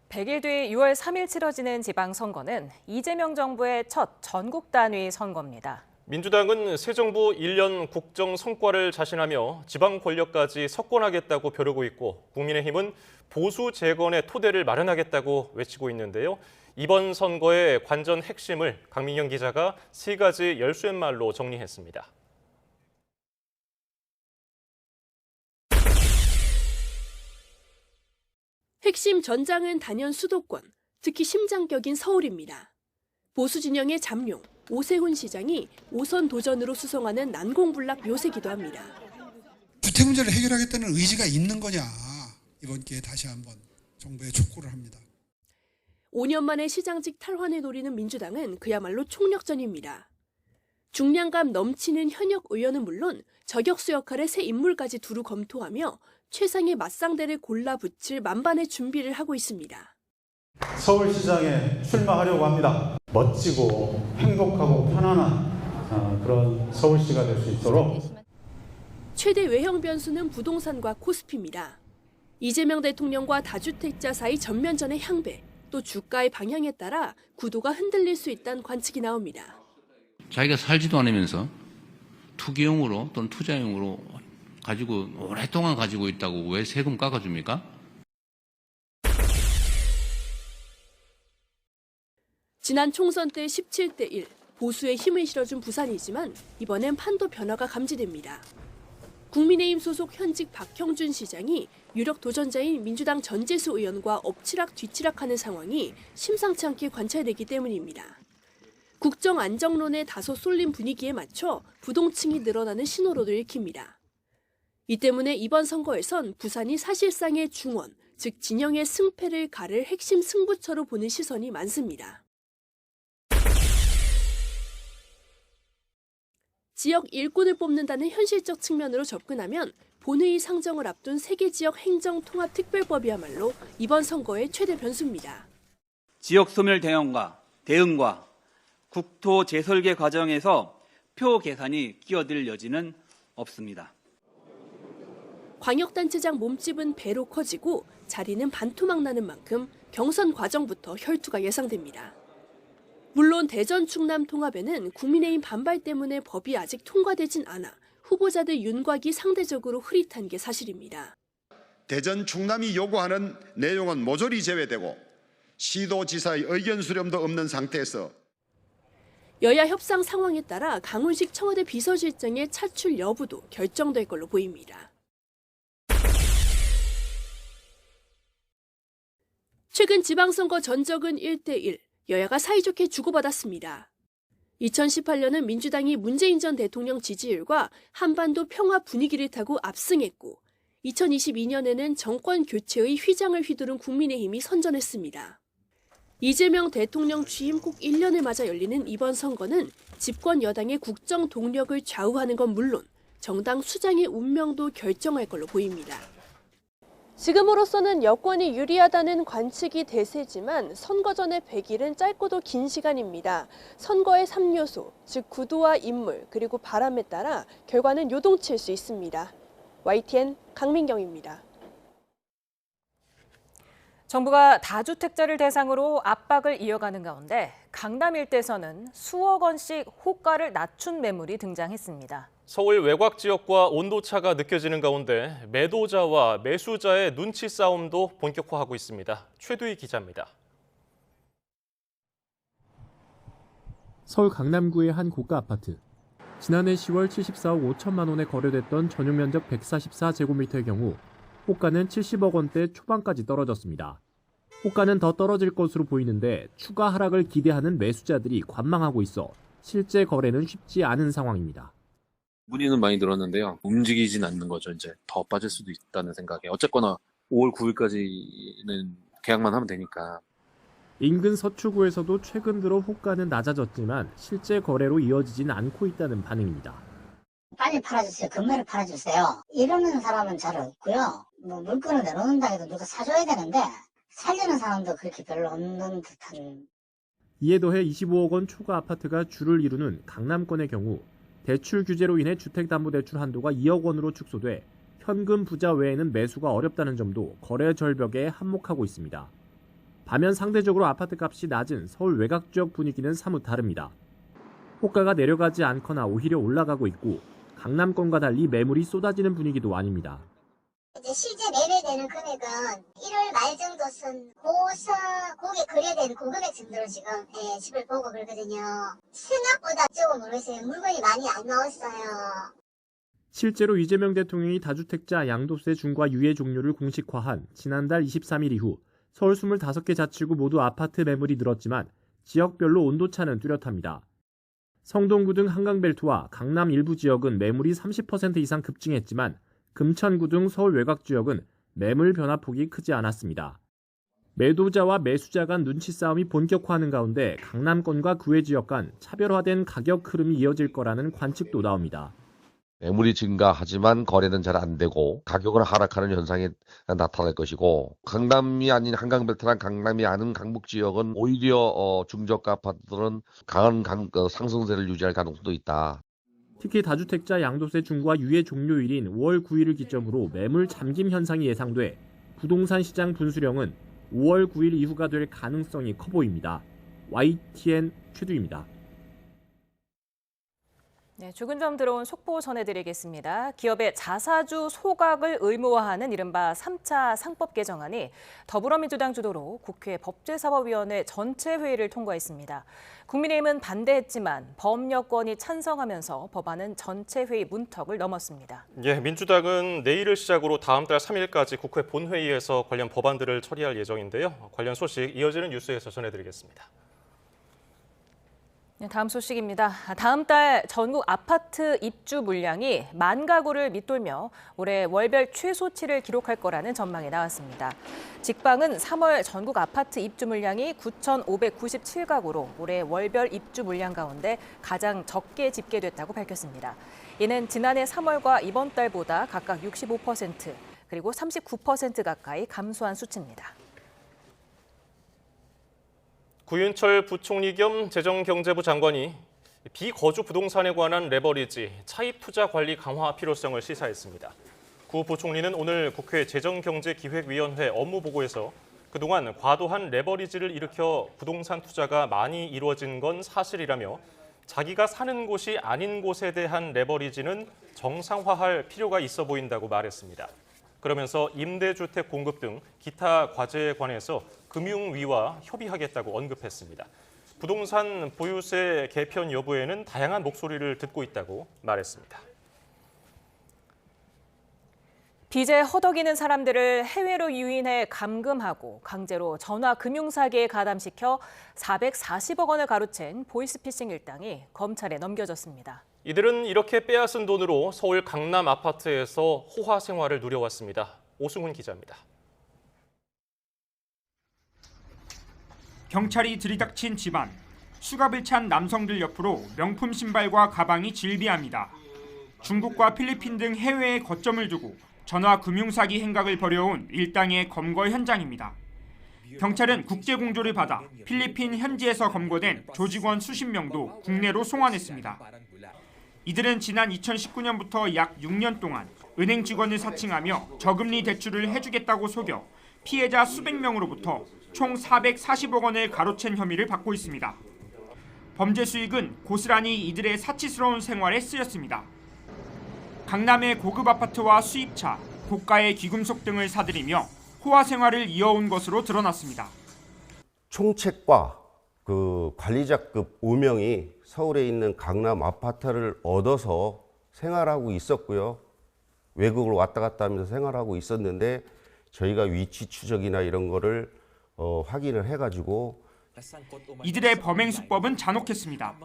100일 뒤 6월 3일 치러지는 지방선거는 이재명 정부의 첫 전국 단위 선거입니다. 민주당은 새 정부 1년 국정 성과를 자신하며 지방 권력까지 석권하겠다고 벼르고 있고 국민의힘은 보수 재건의 토대를 마련하겠다고 외치고 있는데요. 이번 선거의 관전 핵심을 강민경 기자가 3가지 열쇠말로 정리했습니다. 핵심 전장은 단연 수도권, 특히 심장격인 서울입니다. 보수 진영의 잠룡, 오세훈 시장이 5선 도전으로 수성하는 난공불락 묘세기도 합니다. 주택 문제를 해결하겠다는 의지가 있는 거냐, 이번 기회에 다시 한번 정부에 촉구를 합니다. 5년 만에 시장직 탈환을 노리는 민주당은 그야말로 총력전입니다. 중량감 넘치는 현역 의원은 물론 저격수 역할의 새 인물까지 두루 검토하며 최상의 맞상대를 골라 붙일 만반의 준비를 하고 있습니다. 서울시장에 출마하려고 합니다. 멋지고 행복하고 편안한 그런 서울시가 될 수 있도록. 최대 외형 변수는 부동산과 코스피입니다. 이재명 대통령과 다주택자 사이 전면전의 향배, 또 주가의 방향에 따라 구도가 흔들릴 수 있다는 관측이 나옵니다. 자기가 살지도 않으면서 투기용으로 또는 투자용으로 가지고 오랫동안 가지고 있다고 왜 세금 깎아줍니까? 지난 총선 때 17대1 보수의 힘을 실어준 부산이지만 이번엔 판도 변화가 감지됩니다. 국민의힘 소속 현직 박형준 시장이 유력 도전자인 민주당 전재수 의원과 엎치락 뒤치락하는 상황이 심상치 않게 관찰되기 때문입니다. 국정 안정론에 다소 쏠린 분위기에 맞춰 부동층이 늘어나는 신호로도 읽힙니다. 이 때문에 이번 선거에선 부산이 사실상의 중원, 즉 진영의 승패를 가를 핵심 승부처로 보는 시선이 많습니다. 지역 일꾼을 뽑는다는 현실적 측면으로 접근하면 본회의 상정을 앞둔 세계지역 행정통합특별법이야말로 이번 선거의 최대 변수입니다. 지역 소멸 대응과 국토 재설계 과정에서 표 계산이 끼어들 여지는 없습니다. 광역단체장 몸집은 배로 커지고 자리는 반토막 나는 만큼 경선 과정부터 혈투가 예상됩니다. 물론 대전 충남 통합에는 국민의힘 반발 때문에 법이 아직 통과되진 않아 후보자들 윤곽이 상대적으로 흐릿한 게 사실입니다. 대전 충남이 요구하는 내용은 모조리 제외되고 시도지사의 의견 수렴도 없는 상태에서 여야 협상 상황에 따라 강훈식 청와대 비서실장의 차출 여부도 결정될 걸로 보입니다. 최근 지방선거 전적은 1대1, 여야가 사이좋게 주고받았습니다. 2018년은 민주당이 문재인 전 대통령 지지율과 한반도 평화 분위기를 타고 압승했고 2022년에는 정권 교체의 휘장을 휘두른 국민의힘이 선전했습니다. 이재명 대통령 취임 꼭 1년을 맞아 열리는 이번 선거는 집권 여당의 국정 동력을 좌우하는 건 물론 정당 수장의 운명도 결정할 걸로 보입니다. 지금으로서는 여권이 유리하다는 관측이 대세지만 선거 전의 100일은 짧고도 긴 시간입니다. 선거의 3요소, 즉 구도와 인물, 그리고 바람에 따라 결과는 요동칠 수 있습니다. YTN 강민경입니다. 정부가 다주택자를 대상으로 압박을 이어가는 가운데 강남 일대에서는 수억 원씩 호가를 낮춘 매물이 등장했습니다. 서울 외곽 지역과 온도차가 느껴지는 가운데 매도자와 매수자의 눈치 싸움도 본격화하고 있습니다. 최두희 기자입니다. 서울 강남구의 한 고가 아파트. 지난해 10월 74억 5천만 원에 거래됐던 전용 면적 144제곱미터의 경우 호가는 70억 원대 초반까지 떨어졌습니다. 호가는 더 떨어질 것으로 보이는데 추가 하락을 기대하는 매수자들이 관망하고 있어 실제 거래는 쉽지 않은 상황입니다. 문의는 많이 늘었는데요. 움직이진 않는 거죠. 이제 더 빠질 수도 있다는 생각에. 어쨌거나 5월 9일까지는 계약만 하면 되니까. 인근 서초구에서도 최근 들어 호가는 낮아졌지만 실제 거래로 이어지진 않고 있다는 반응입니다. 빨리 팔아주세요. 금매를 팔아주세요. 이러는 사람은 잘 없고요. 물건을 내놓는다 해도 누가 사줘야 되는데 살려는 사람도 그렇게 별로 없는 듯한. 이에 더해 25억 원 초과 아파트가 주를 이루는 강남권의 경우 대출 규제로 인해 주택담보대출 한도가 2억 원으로 축소돼 현금 부자 외에는 매수가 어렵다는 점도 거래 절벽에 한몫하고 있습니다. 반면 상대적으로 아파트값이 낮은 서울 외곽 지역 분위기는 사뭇 다릅니다. 호가가 내려가지 않거나 오히려 올라가고 있고 강남권과 달리 매물이 쏟아지는 분위기도 아닙니다. 이제 실제 매매되는 금액은 1월 말 정도 선 고게 거래되는 고금액 정도로 지금 집을 보고 그러거든요. 생각보다 조금 모르겠어요. 물건이 많이 안 나왔어요. 실제로 이재명 대통령이 다주택자 양도세 중과 유예 종료를 공식화한 지난달 23일 이후 서울 25개 자치구 모두 아파트 매물이 늘었지만 지역별로 온도차는 뚜렷합니다. 성동구 등 한강벨트와 강남 일부 지역은 매물이 30% 이상 급증했지만 금천구 등 서울 외곽 지역은 매물 변화폭이 크지 않았습니다. 매도자와 매수자 간 눈치 싸움이 본격화하는 가운데 강남권과 그 외 지역 간 차별화된 가격 흐름이 이어질 거라는 관측도 나옵니다. 매물이 증가하지만 거래는 잘 안 되고 가격은 하락하는 현상이 나타날 것이고 강남이 아닌 한강벨트랑 강남이 아닌 강북 지역은 오히려 중저가 아파트들은 강한 상승세를 유지할 가능성도 있다. 특히 다주택자 양도세 중과 유예 종료일인 5월 9일을 기점으로 매물 잠김 현상이 예상돼 부동산 시장 분수령은 5월 9일 이후가 될 가능성이 커 보입니다. YTN 최두입니다. 네, 조금 전 들어온 속보 전해드리겠습니다. 기업의 자사주 소각을 의무화하는 이른바 3차 상법 개정안이 더불어민주당 주도로 국회 법제사법위원회 전체 회의를 통과했습니다. 국민의힘은 반대했지만 범여권이 찬성하면서 법안은 전체 회의 문턱을 넘었습니다. 예, 민주당은 내일을 시작으로 다음 달 3일까지 국회 본회의에서 관련 법안들을 처리할 예정인데요. 관련 소식 이어지는 뉴스에서 전해드리겠습니다. 다음 소식입니다. 다음 달 전국 아파트 입주 물량이 10,000 가구를 밑돌며 올해 월별 최소치를 기록할 거라는 전망이 나왔습니다. 직방은 3월 전국 아파트 입주 물량이 9,597가구로 올해 월별 입주 물량 가운데 가장 적게 집계됐다고 밝혔습니다. 이는 지난해 3월과 이번 달보다 각각 65% 그리고 39% 가까이 감소한 수치입니다. 구윤철 부총리 겸 재정경제부 장관이 비거주 부동산에 관한 레버리지, 차입 투자 관리 강화 필요성을 시사했습니다. 구 부총리는 오늘 국회 재정경제기획위원회 업무보고에서 그동안 과도한 레버리지를 일으켜 부동산 투자가 많이 이루어진 건 사실이라며 자기가 사는 곳이 아닌 곳에 대한 레버리지는 정상화할 필요가 있어 보인다고 말했습니다. 그러면서 임대주택 공급 등 기타 과제에 관해서 금융위와 협의하겠다고 언급했습니다. 부동산 보유세 개편 여부에는 다양한 목소리를 듣고 있다고 말했습니다. 빚에 허덕이는 사람들을 해외로 유인해 감금하고 강제로 전화 금융사기에 가담시켜 440억 원을 가로챈 보이스피싱 일당이 검찰에 넘겨졌습니다. 이들은 이렇게 빼앗은 돈으로 서울 강남 아파트에서 호화 생활을 누려왔습니다. 오승훈 기자입니다. 경찰이 들이닥친 집안. 수갑을 찬 남성들 옆으로 명품 신발과 가방이 질비합니다. 중국과 필리핀 등 해외에 거점을 두고 전화 금융사기 행각을 벌여온 일당의 검거 현장입니다. 경찰은 국제공조를 받아 필리핀 현지에서 검거된 조직원 수십 명도 국내로 송환했습니다. 이들은 지난 2019년부터 약 6년 동안 은행 직원을 사칭하며 저금리 대출을 해주겠다고 속여 피해자 수백 명으로부터 총 440억 원을 가로챈 혐의를 받고 있습니다. 범죄 수익은 고스란히 이들의 사치스러운 생활에 쓰였습니다. 강남의 고급 아파트와 수입차, 고가의 귀금속 등을 사들이며 호화 생활을 이어온 것으로 드러났습니다. 총책과 그 관리자급 5명이 서울에 있는 강남 아파트를 얻어서 생활하고 있었고요. 외국을 왔다 갔다 하면서 생활하고 있었는데 저희가 위치 추적이나 이런 거를 확인을 해가지고 이들의 범행 수법은 잔혹했습니다.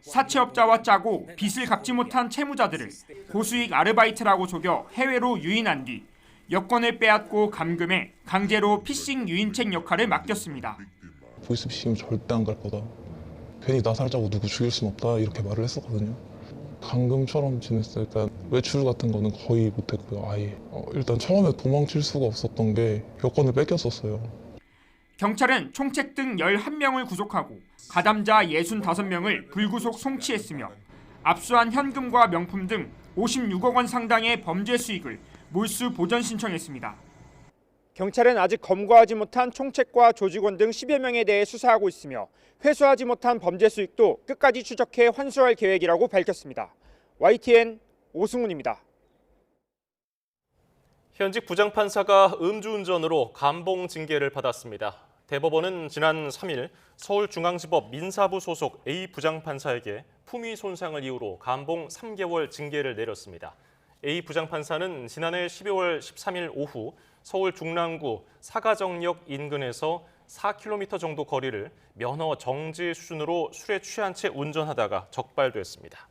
사채업자와 짜고 빚을 갚지 못한 채무자들을 고수익 아르바이트라고 속여 해외로 유인한 뒤 여권을 빼앗고 감금해 강제로 피싱 유인책 역할을 맡겼습니다. 보이스피싱 절대 안 갈 거다. 괜히 나 살자고 누구 죽일 순 없다 이렇게 말을 했었거든요. 감금처럼 지냈어요. 그러니까 외출 같은 거는 거의 못했고요. 아예. 일단 처음에 도망칠 수가 없었던 게 여권을 뺏겼었어요. 경찰은 총책 등 11명을 구속하고 가담자 65명을 불구속 송치했으며 압수한 현금과 명품 등 56억 원 상당의 범죄 수익을 몰수 보전 신청했습니다. 경찰은 아직 검거하지 못한 총책과 조직원 등 10여 명에 대해 수사하고 있으며 회수하지 못한 범죄 수익도 끝까지 추적해 환수할 계획이라고 밝혔습니다. YTN 오승훈입니다. 현직 부장판사가 음주운전으로 감봉 징계를 받았습니다. 대법원은 지난 3일 서울중앙지법 민사부 소속 A 부장판사에게 품위 손상을 이유로 감봉 3개월 징계를 내렸습니다. A 부장판사는 지난해 12월 13일 오후 서울 중랑구 사가정역 인근에서 4km 정도 거리를 면허 정지 수준으로 술에 취한 채 운전하다가 적발됐습니다.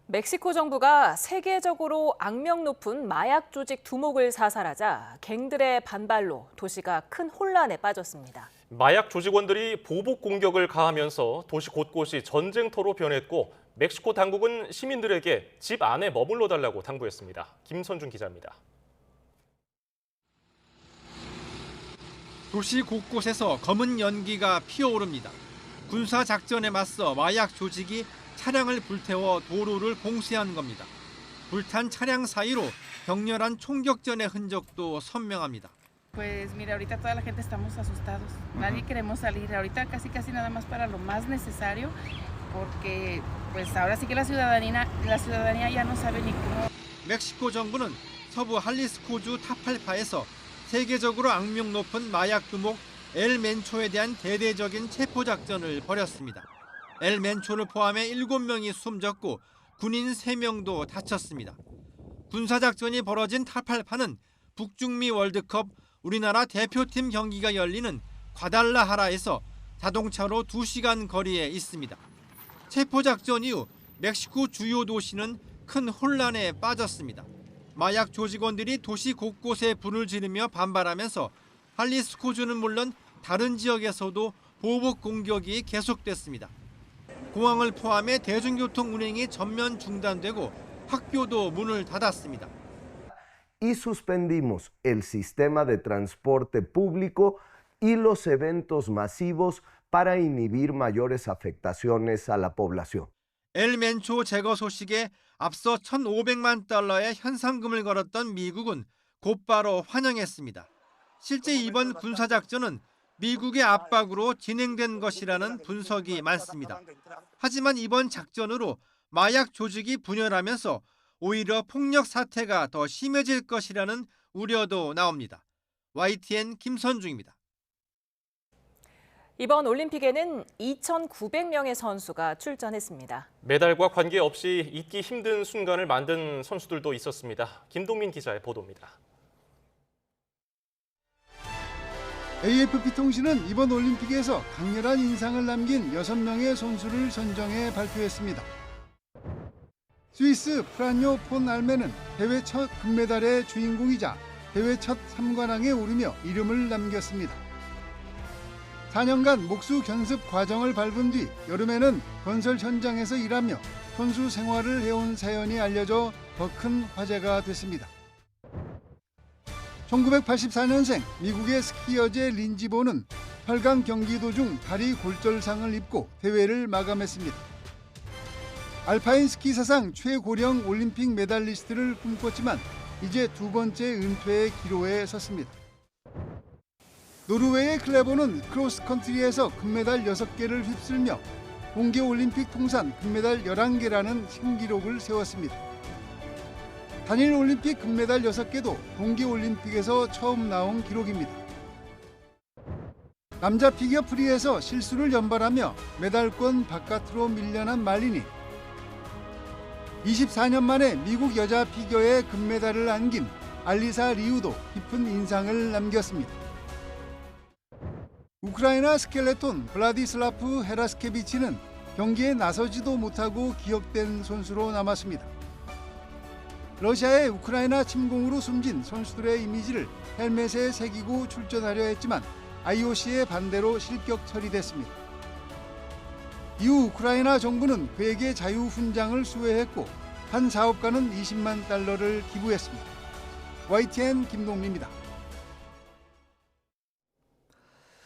멕시코 정부가 세계적으로 악명 높은 마약 조직 두목을 사살하자 갱들의 반발로 도시가 큰 혼란에 빠졌습니다. 마약 조직원들이 보복 공격을 가하면서 도시 곳곳이 전쟁터로 변했고 멕시코 당국은 시민들에게 집 안에 머물러 달라고 당부했습니다. 김선준 기자입니다. 도시 곳곳에서 검은 연기가 피어오릅니다. 군사 작전에 맞서 마약 조직이 차량을 불태워 도로를 봉쇄한 겁니다. 불탄 차량 사이로 격렬한 총격전의 흔적도 선명합니다. Pues mira, ahorita toda la gente estamos asustados. Nadie queremos salir. Ahorita casi nada más para lo más necesario, porque pues ahora sí que la ciudadanía ya no sabe ni cómo. 멕시코 정부는 서부 할리스코주 타팔파에서 세계적으로 악명 높은 마약 두목 엘 멘초에 대한 대대적인 체포 작전을 벌였습니다. 엘 멘초를 포함해 7명이 숨졌고 군인 3명도 다쳤습니다. 군사작전이 벌어진 타팔파는 북중미 월드컵 우리나라 대표팀 경기가 열리는 과달라하라에서 자동차로 2시간 거리에 있습니다. 체포작전 이후 멕시코 주요 도시는 큰 혼란에 빠졌습니다. 마약 조직원들이 도시 곳곳에 불을 지르며 반발하면서 할리스코주는 물론 다른 지역에서도 보복 공격이 계속됐습니다. 공항을 포함해 대중교통 운행이 전면 중단되고 학교도 문을 닫았습니다. Y suspendimos el sistema de transporte público y los eventos masivos para inhibir mayores afectaciones a la población. 엘 멘초 제거 소식에 앞서 1,500만 달러의 현상금을 걸었던 미국은 곧바로 환영했습니다. 실제 이번 군사작전은 미국의 압박으로 진행된 것이라는 분석이 많습니다. 하지만 이번 작전으로 마약 조직이 분열하면서 오히려 폭력 사태가 더 심해질 것이라는 우려도 나옵니다. YTN 김선중입니다. 이번 올림픽에는 2,900명의 선수가 출전했습니다. 메달과 관계없이 잊기 힘든 순간을 만든 선수들도 있었습니다. 김동민 기자의 보도입니다. AFP통신은 이번 올림픽에서 강렬한 인상을 남긴 6명의 선수를 선정해 발표했습니다. 스위스 프란요 폰 알멘은 대회 첫 금메달의 주인공이자 대회 첫 3관왕에 오르며 이름을 남겼습니다. 4년간 목수 견습 과정을 밟은 뒤 여름에는 건설 현장에서 일하며 선수 생활을 해온 사연이 알려져 더 큰 화제가 됐습니다. 1984년생 미국의 스키 여제 린지보는 8강 경기 도중 다리 골절상을 입고 대회를 마감했습니다. 알파인 스키 사상 최고령 올림픽 메달리스트를 꿈꿨지만 이제 두 번째 은퇴의 기로에 섰습니다. 노르웨이의 클레보는 크로스컨트리에서 금메달 6개를 휩쓸며 동계올림픽 통산 금메달 11개라는 신기록을 세웠습니다. 단일 올림픽 금메달 6개도 동계올림픽에서 처음 나온 기록입니다. 남자 피겨 프리에서 실수를 연발하며 메달권 바깥으로 밀려난 말리니 24년 만에 미국 여자 피겨에 금메달을 안긴 알리사 리우도 깊은 인상을 남겼습니다. 우크라이나 스켈레톤 블라디슬라프 헤라스케비치는 경기에 나서지도 못하고 기억된 선수로 남았습니다. 러시아의 우크라이나 침공으로 숨진 선수들의 이미지를 헬멧에 새기고 출전하려 했지만 IOC의 반대로 실격 처리됐습니다. 이후 우크라이나 정부는 그에게 자유훈장을 수여했고 한 사업가는 20만 달러를 기부했습니다. YTN 김동민입니다.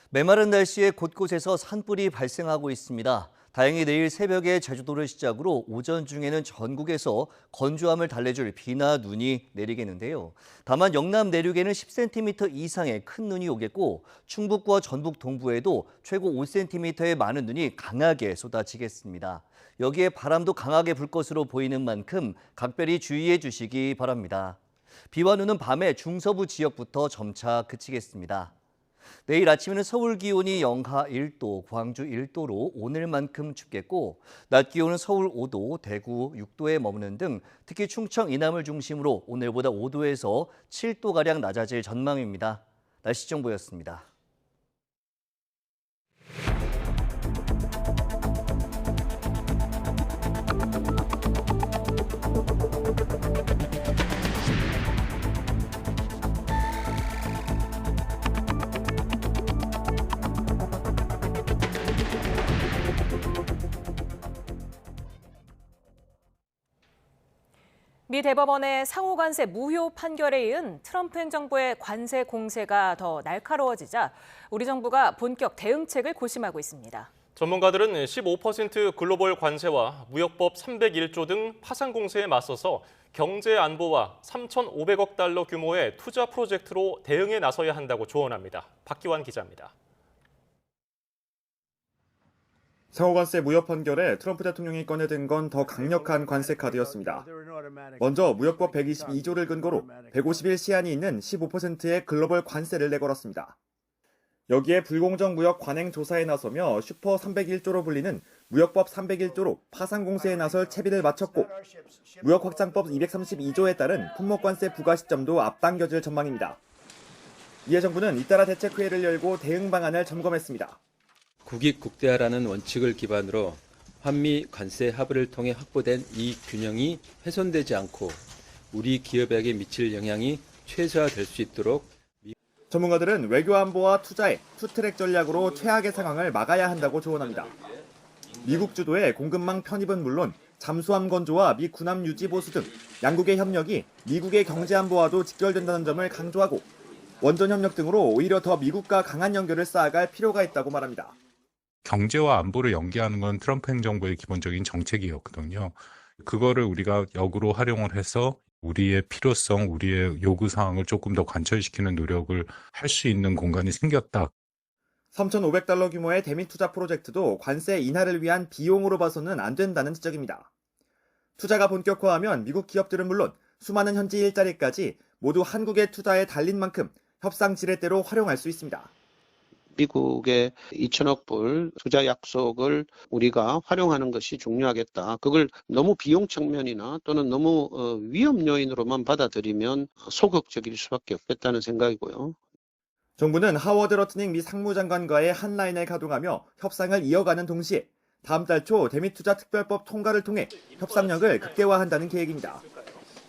메마른 날씨에 곳곳에서 산불이 발생하고 있습니다. 다행히 내일 새벽에 제주도를 시작으로 오전 중에는 전국에서 건조함을 달래줄 비나 눈이 내리겠는데요. 다만 영남 내륙에는 10cm 이상의 큰 눈이 오겠고 충북과 전북 동부에도 최고 5cm의 많은 눈이 강하게 쏟아지겠습니다. 여기에 바람도 강하게 불 것으로 보이는 만큼 각별히 주의해 주시기 바랍니다. 비와 눈은 밤에 중서부 지역부터 점차 그치겠습니다. 내일 아침에는 서울 기온이 영하 1도, 광주 1도로 오늘만큼 춥겠고 낮 기온은 서울 5도, 대구 6도에 머무는 등 특히 충청 이남을 중심으로 오늘보다 5도에서 7도가량 낮아질 전망입니다. 날씨 정보였습니다. 미 대법원의 상호관세 무효 판결에 이은 트럼프 행정부의 관세 공세가 더 날카로워지자 우리 정부가 본격 대응책을 고심하고 있습니다. 전문가들은 15% 글로벌 관세와 무역법 301조 등 파상 공세에 맞서서 경제 안보와 3,500억 달러 규모의 투자 프로젝트로 대응에 나서야 한다고 조언합니다. 박기환 기자입니다. 상호관세 무효 판결에 트럼프 대통령이 꺼내든 건 더 강력한 관세 카드였습니다. 먼저 무역법 122조를 근거로 150일 시한이 있는 15%의 글로벌 관세를 내걸었습니다. 여기에 불공정 무역 관행 조사에 나서며 슈퍼 301조로 불리는 무역법 301조로 파상 공세에 나설 채비를 마쳤고 무역 확장법 232조에 따른 품목관세 부과 시점도 앞당겨질 전망입니다. 이에 정부는 잇따라 대책회의를 열고 대응 방안을 점검했습니다. 국익국대화라는 원칙을 기반으로 한미 관세 합의를 통해 확보된 이익 균형이 훼손되지 않고 우리 기업에게 미칠 영향이 최소화될 수 있도록 전문가들은 외교 안보와 투자에 투트랙 전략으로 최악의 상황을 막아야 한다고 조언합니다. 미국 주도의 공급망 편입은 물론 잠수함 건조와 미 군함 유지 보수 등 양국의 협력이 미국의 경제 안보와도 직결된다는 점을 강조하고 원전 협력 등으로 오히려 더 미국과 강한 연결을 쌓아갈 필요가 있다고 말합니다. 경제와 안보를 연계하는 건 트럼프 행정부의 기본적인 정책이었거든요. 그거를 우리가 역으로 활용을 해서 우리의 필요성, 우리의 요구사항을 조금 더 관철시키는 노력을 할 수 있는 공간이 생겼다. 3,500달러 규모의 대미 투자 프로젝트도 관세 인하를 위한 비용으로 봐서는 안 된다는 지적입니다. 투자가 본격화하면 미국 기업들은 물론 수많은 현지 일자리까지 모두 한국의 투자에 달린 만큼 협상 지렛대로 활용할 수 있습니다. 미국의 2천억 불 투자 약속을 우리가 활용하는 것이 중요하겠다. 그걸 너무 비용 측면이나 또는 너무 위험 요인으로만 받아들이면 소극적일 수밖에 없겠다는 생각이고요. 정부는 하워드 러트닝 미 상무장관과의 한 라인을 가동하며 협상을 이어가는 동시에 다음 달 초 대미투자 특별법 통과를 통해 협상력을 극대화한다는 계획입니다.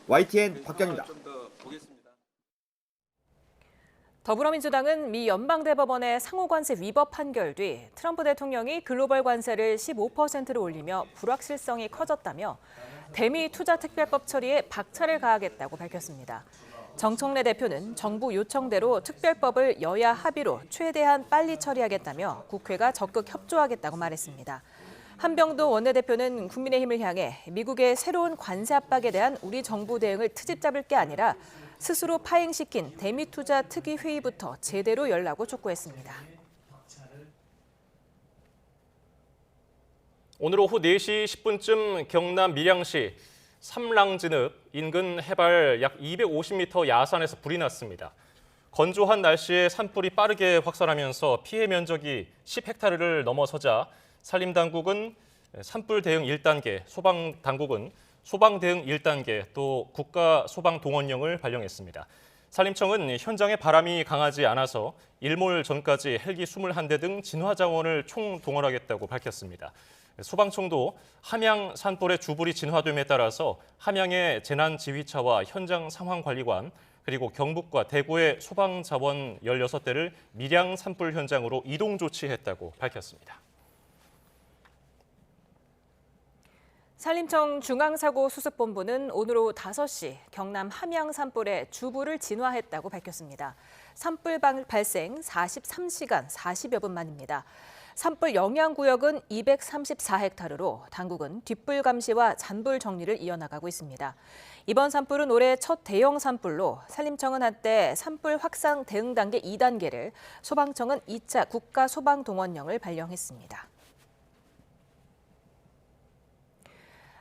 YTN 박경입니다. 더불어민주당은 미 연방대법원의 상호관세 위법 판결 뒤 트럼프 대통령이 글로벌 관세를 15%로 올리며 불확실성이 커졌다며 대미 투자 특별법 처리에 박차를 가하겠다고 밝혔습니다. 정청래 대표는 정부 요청대로 특별법을 여야 합의로 최대한 빨리 처리하겠다며 국회가 적극 협조하겠다고 말했습니다. 한병도 원내대표는 국민의힘을 향해 미국의 새로운 관세 압박에 대한 우리 정부 대응을 트집 잡을 게 아니라 스스로 파행시킨 대미 투자 특위 회의부터 제대로 열라고 촉구했습니다. 오늘 오후 4시 10분쯤 경남 밀양시 삼랑진읍 인근 해발 약 250m 야산에서 불이 났습니다. 건조한 날씨에 산불이 빠르게 확산하면서 피해 면적이 10헥타르를 넘어서자 산림당국은 산불 대응 1단계, 소방당국은 소방 대응 1단계, 또 국가소방동원령을 발령했습니다. 산림청은 현장에 바람이 강하지 않아서 일몰 전까지 헬기 21대 등 진화자원을 총동원하겠다고 밝혔습니다. 소방청도 함양 산불의 주불이 진화됨에 따라서 함양의 재난지휘차와 현장 상황관리관, 그리고 경북과 대구의 소방자원 16대를 밀양 산불 현장으로 이동 조치했다고 밝혔습니다. 산림청 중앙사고수습본부는 오늘 오후 5시 경남 함양 산불의 주불을 진화했다고 밝혔습니다. 산불 발생 43시간 40여 분 만입니다. 산불 영향구역은 234헥타르로 당국은 뒷불 감시와 잔불 정리를 이어나가고 있습니다. 이번 산불은 올해 첫 대형 산불로 산림청은 한때 산불 확산 대응 단계 2단계를, 소방청은 2차 국가소방동원령을 발령했습니다.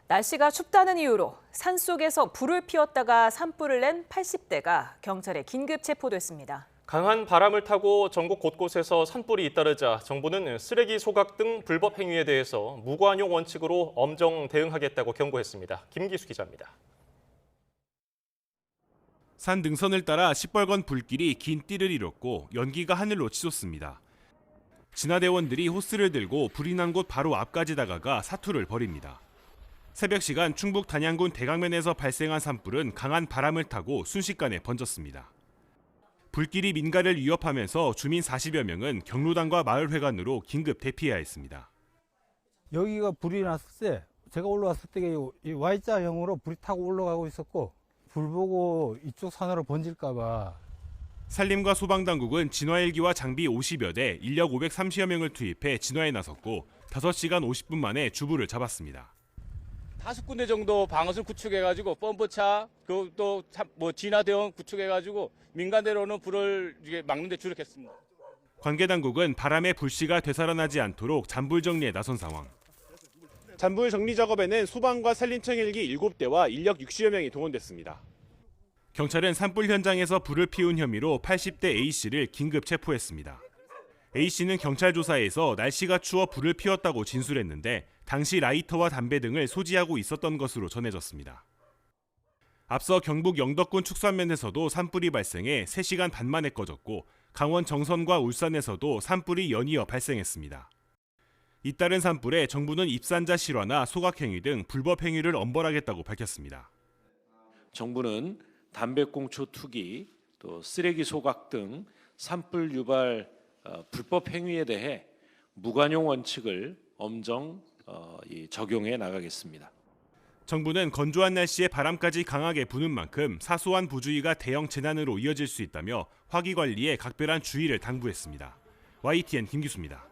날씨가 춥다는 이유로 산속에서 불을 피웠다가 산불을 낸 80대가 경찰에 긴급 체포됐습니다. 강한 바람을 타고 전국 곳곳에서 산불이 잇따르자 정부는 쓰레기 소각 등 불법 행위에 대해서 무관용 원칙으로 엄정 대응하겠다고 경고했습니다. 김기수 기자입니다. 산 능선을 따라 시뻘건 불길이 긴 띠를 이뤘고 연기가 하늘로 치솟습니다. 진화대원들이 호스를 들고 불이 난 곳 바로 앞까지 다가가 사투를 벌입니다. 새벽 시간 충북 단양군 대강면에서 발생한 산불은 강한 바람을 타고 순식간에 번졌습니다. 불길이 민가를 위협하면서 주민 40여 명은 경로당과 마을회관으로 긴급 대피해야 했습니다. 여기가 불이 났을 때 제가 올라왔을 때 Y자형으로 불이 타고 올라가고 있었고 불 보고 이쪽 산으로 번질까 봐. 산림과 소방당국은 진화헬기와 장비 50여 대, 인력 530여 명을 투입해 진화에 나섰고 5시간 50분 만에 주불을 잡았습니다. 5군데 정도 방어를 구축해가지고 펌프차, 또 진화대원 구축해가지고 민간대로는 불을 막는 데 주력했습니다. 관계당국은 바람에 불씨가 되살아나지 않도록 잔불 정리에 나선 상황. 잔불 정리 작업에는 소방과 산림청 헬기 7대와 인력 60여 명이 동원됐습니다. 경찰은 산불 현장에서 불을 피운 혐의로 80대 A씨를 긴급 체포했습니다. A씨는 경찰 조사에서 날씨가 추워 불을 피웠다고 진술했는데 당시 라이터와 담배 등을 소지하고 있었던 것으로 전해졌습니다. 앞서 경북 영덕군 축산면에서도 산불이 발생해 3시간 반 만에 꺼졌고 강원 정선과 울산에서도 산불이 연이어 발생했습니다. 잇따른 산불에 정부는 입산자 실화나 소각행위 등 불법 행위를 엄벌하겠다고 밝혔습니다. 정부는 담배꽁초 투기, 또 쓰레기 소각 등 산불 유발 불법 행위에 대해 무관용 원칙을 엄정 적용해 나가겠습니다. 정부는 건조한 날씨에 바람까지 강하게 부는 만큼 사소한 부주의가 대형 재난으로 이어질 수 있다며 화기 관리에 각별한 주의를 당부했습니다. YTN 김기수입니다.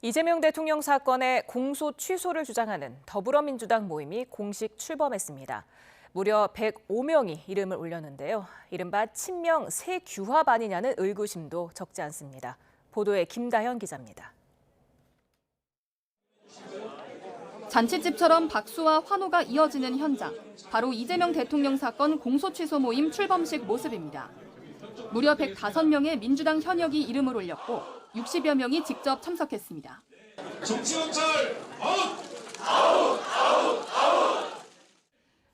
이재명 대통령 사건의 공소 취소를 주장하는 더불어민주당 모임이 공식 출범했습니다. 무려 105명이 이름을 올렸는데요. 이른바 친명 새 규합 아니냐는 의구심도 적지 않습니다. 보도에 김다현 기자입니다. 잔치집처럼 박수와 환호가 이어지는 현장. 바로 이재명 대통령 사건 공소취소 모임 출범식 모습입니다. 무려 105명의 민주당 현역이 이름을 올렸고 60여 명이 직접 참석했습니다. 정치검찰 아웃! 아웃! 아웃! 아웃!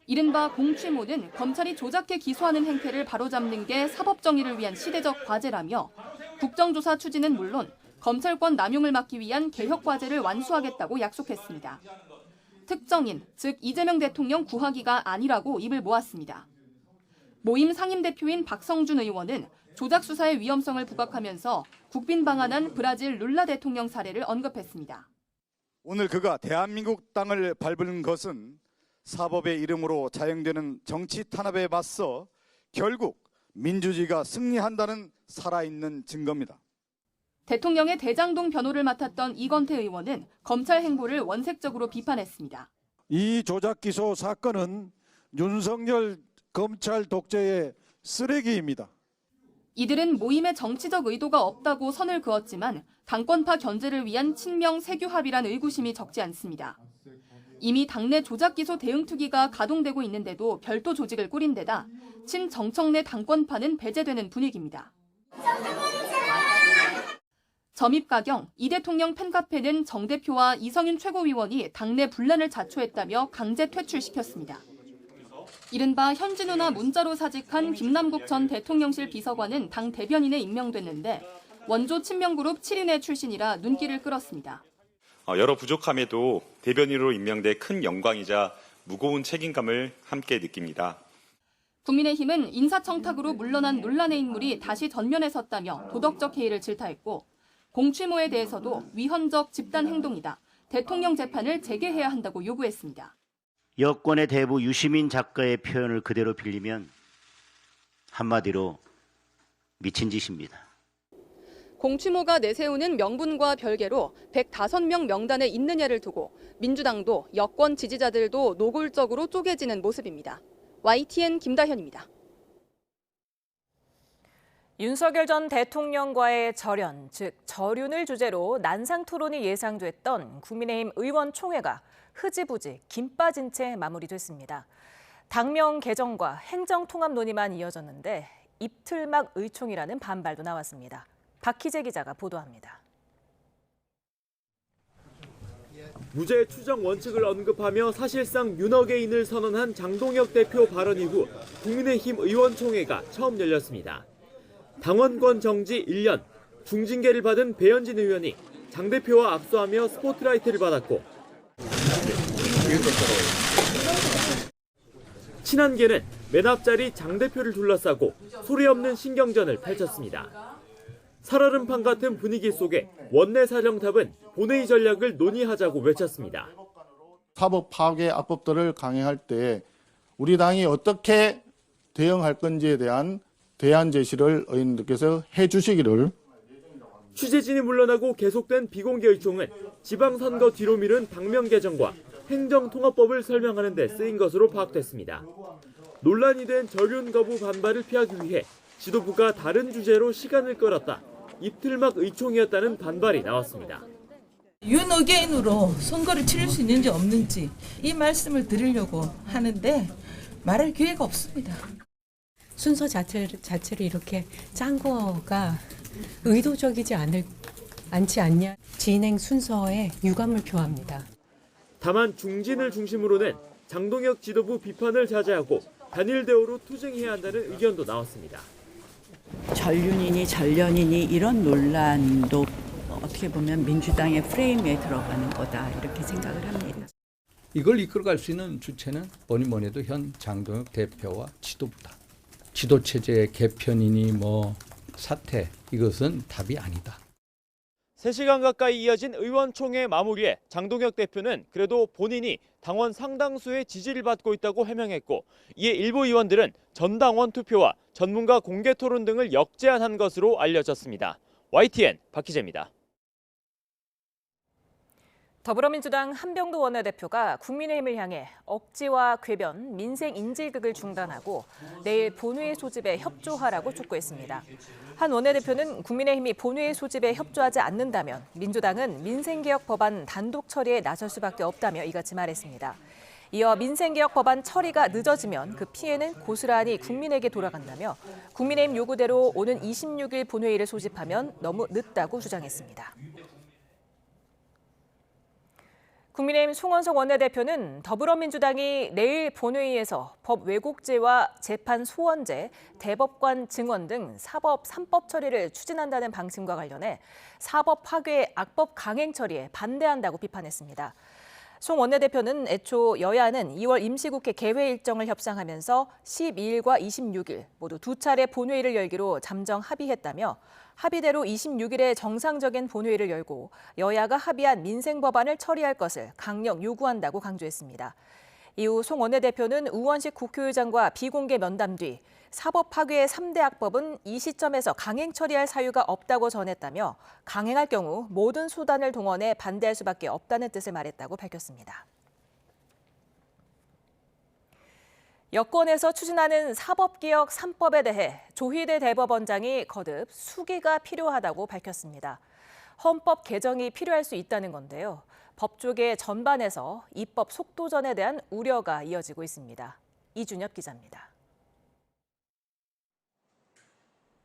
이른바 공취모는 검찰이 조작해 기소하는 행태를 바로잡는 게 사법정의를 위한 시대적 과제라며 국정조사 추진은 물론 검찰권 남용을 막기 위한 개혁과제를 완수하겠다고 약속했습니다. 특정인, 즉 이재명 대통령 구하기가 아니라고 입을 모았습니다. 모임 상임대표인 박성준 의원은 조작 수사의 위험성을 부각하면서 국빈 방한한 브라질 룰라 대통령 사례를 언급했습니다. 오늘 그가 대한민국 땅을 밟은 것은 사법의 이름으로 자행되는 정치 탄압에 맞서 결국 민주주의가 승리한다는 살아있는 증거입니다. 대통령의 대장동 변호를 맡았던 이건태 의원은 검찰 행보를 원색적으로 비판했습니다. 이 조작 기소 사건은 윤석열 검찰 독재의 쓰레기입니다. 이들은 모임에 정치적 의도가 없다고 선을 그었지만 당권파 견제를 위한 친명 세규 합의란 의구심이 적지 않습니다. 이미 당내 조작 기소 대응투기가 가동되고 있는데도 별도 조직을 꾸린 데다 친정청래 당권파는 배제되는 분위기입니다. 점입가경 이 대통령 팬카페는 정 대표와 이성윤 최고위원이 당내 분란을 자초했다며 강제 퇴출시켰습니다. 이른바 현진우나 문자로 사직한 김남국 전 대통령실 비서관은 당 대변인에 임명됐는데 원조 친명그룹 7인의 출신이라 눈길을 끌었습니다. 여러 부족함에도 대변인으로 임명돼 큰 영광이자 무거운 책임감을 함께 느낍니다. 국민의힘은 인사청탁으로 물러난 논란의 인물이 다시 전면에 섰다며 도덕적 해이를 질타했고 공취모에 대해서도 위헌적 집단 행동이다. 대통령 재판을 재개해야 한다고 요구했습니다. 여권의 대부 유시민 작가의 표현을 그대로 빌리면 한마디로 미친 짓입니다. 공취모가 내세우는 명분과 별개로 105명 명단에 있느냐를 두고 민주당도 여권 지지자들도 노골적으로 쪼개지는 모습입니다. YTN 김다현입니다. 윤석열 전 대통령과의 절연, 즉 절윤을 주제로 난상 토론이 예상됐던 국민의힘 의원총회가 흐지부지 김 빠진 채 마무리됐습니다. 당명 개정과 행정통합 논의만 이어졌는데 입틀막 의총이라는 반발도 나왔습니다. 박희재 기자가 보도합니다. 무죄 추정 원칙을 언급하며 사실상 윤허개인을 선언한 장동혁 대표 발언 이후 국민의힘 의원총회가 처음 열렸습니다. 당원권 정지 1년, 중징계를 받은 배현진 의원이 장 대표와 압수하며 스포트라이트를 받았고 친한계는 맨 앞자리 장 대표를 둘러싸고 소리 없는 신경전을 펼쳤습니다. 살얼음판 같은 분위기 속에 원내 사령탑은 본회의 전략을 논의하자고 외쳤습니다. 사법 파괴 악법들을 강행할 때 우리 당이 어떻게 대응할 건지에 대한 대안 제시를 의원님들께서 해주시기를. 취재진이 물러나고 계속된 비공개 의총은 지방선거 뒤로 미룬 당명 개정과 행정통합법을 설명하는 데 쓰인 것으로 파악됐습니다. 논란이 된 절윤 거부 반발을 피하기 위해 지도부가 다른 주제로 시간을 끌었다. 입틀막 의총이었다는 반발이 나왔습니다. 윤어게인으로 선거를 치를 수 있는지 없는지 이 말씀을 드리려고 하는데 말할 기회가 없습니다. 순서 자체를 이렇게 짠 거가 의도적이지 않지 않냐. 진행 순서에 유감을 표합니다. 다만 중진을 중심으로는 장동혁 지도부 비판을 자제하고 단일 대우로 투쟁해야 한다는 의견도 나왔습니다. 전륜이니 전련이니 이런 논란도 어떻게 보면 민주당의 프레임에 들어가는 거다 이렇게 생각을 합니다. 이걸 이끌어갈 수 있는 주체는 뭐니 해도 현 장동혁 대표와 지도부다. 지도체제 개편이니 사퇴 이것은 답이 아니다. 3시간 가까이 이어진 의원총회 마무리에 장동혁 대표는 그래도 본인이 당원 상당수의 지지를 받고 있다고 해명했고 이에 일부 의원들은 전당원 투표와 전문가 공개 토론 등을 역제안한 것으로 알려졌습니다. YTN 박희재입니다. 더불어민주당 한병도 원내대표가 국민의힘을 향해 억지와 궤변, 민생 인질극을 중단하고 내일 본회의 소집에 협조하라고 촉구했습니다. 한 원내대표는 국민의힘이 본회의 소집에 협조하지 않는다면 민주당은 민생개혁 법안 단독 처리에 나설 수밖에 없다며 이같이 말했습니다. 이어 민생개혁 법안 처리가 늦어지면 그 피해는 고스란히 국민에게 돌아간다며 국민의힘 요구대로 오는 26일 본회의를 소집하면 너무 늦다고 주장했습니다. 국민의힘 송원석 원내대표는 더불어민주당이 내일 본회의에서 법 왜곡죄와 재판 소원죄, 대법관 증언 등 사법 3법 처리를 추진한다는 방침과 관련해 사법 파괴 악법 강행 처리에 반대한다고 비판했습니다. 송 원내대표는 애초 여야는 2월 임시국회 개회 일정을 협상하면서 12일과 26일 모두 두 차례 본회의를 열기로 잠정 합의했다며 합의대로 26일에 정상적인 본회의를 열고 여야가 합의한 민생 법안을 처리할 것을 강력 요구한다고 강조했습니다. 이후 송 원내대표는 우원식 국회의장과 비공개 면담 뒤 사법 파괴의 3대 악법은 이 시점에서 강행 처리할 사유가 없다고 전했다며 강행할 경우 모든 수단을 동원해 반대할 수밖에 없다는 뜻을 말했다고 밝혔습니다. 여권에서 추진하는 사법개혁 3법에 대해 조희대 대법원장이 거듭 수기가 필요하다고 밝혔습니다. 헌법 개정이 필요할 수 있다는 건데요. 법조계 전반에서 입법 속도전에 대한 우려가 이어지고 있습니다. 이준엽 기자입니다.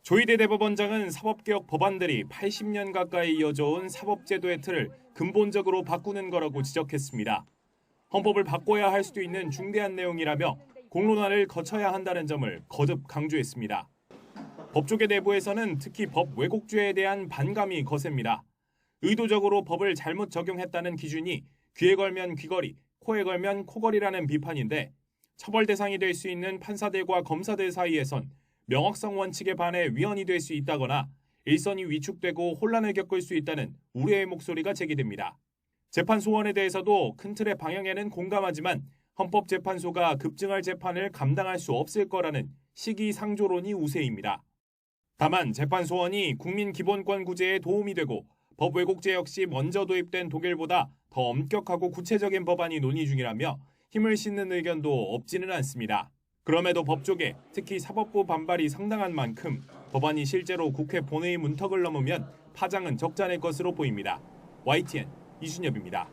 조희대 대법원장은 사법개혁 법안들이 80년 가까이 이어져온 사법제도의 틀을 근본적으로 바꾸는 거라고 지적했습니다. 헌법을 바꿔야 할 수도 있는 중대한 내용이라며 공론화를 거쳐야 한다는 점을 거듭 강조했습니다. 법조계 내부에서는 특히 법 왜곡죄에 대한 반감이 거셉니다. 의도적으로 법을 잘못 적용했다는 기준이 귀에 걸면 귀걸이, 코에 걸면 코걸이라는 비판인데 처벌 대상이 될 수 있는 판사들과 검사들 사이에선 명확성 원칙에 반해 위헌이 될 수 있다거나 일선이 위축되고 혼란을 겪을 수 있다는 우려의 목소리가 제기됩니다. 재판 소원에 대해서도 큰 틀의 방향에는 공감하지만 헌법재판소가 급증할 재판을 감당할 수 없을 거라는 시기상조론이 우세입니다. 다만 재판 소원이 국민 기본권 구제에 도움이 되고 법 왜곡죄 역시 먼저 도입된 독일보다 더 엄격하고 구체적인 법안이 논의 중이라며 힘을 싣는 의견도 없지는 않습니다. 그럼에도 법조계, 특히 사법부 반발이 상당한 만큼 법안이 실제로 국회 본회의 문턱을 넘으면 파장은 적잖을 것으로 보입니다. YTN 이준엽입니다.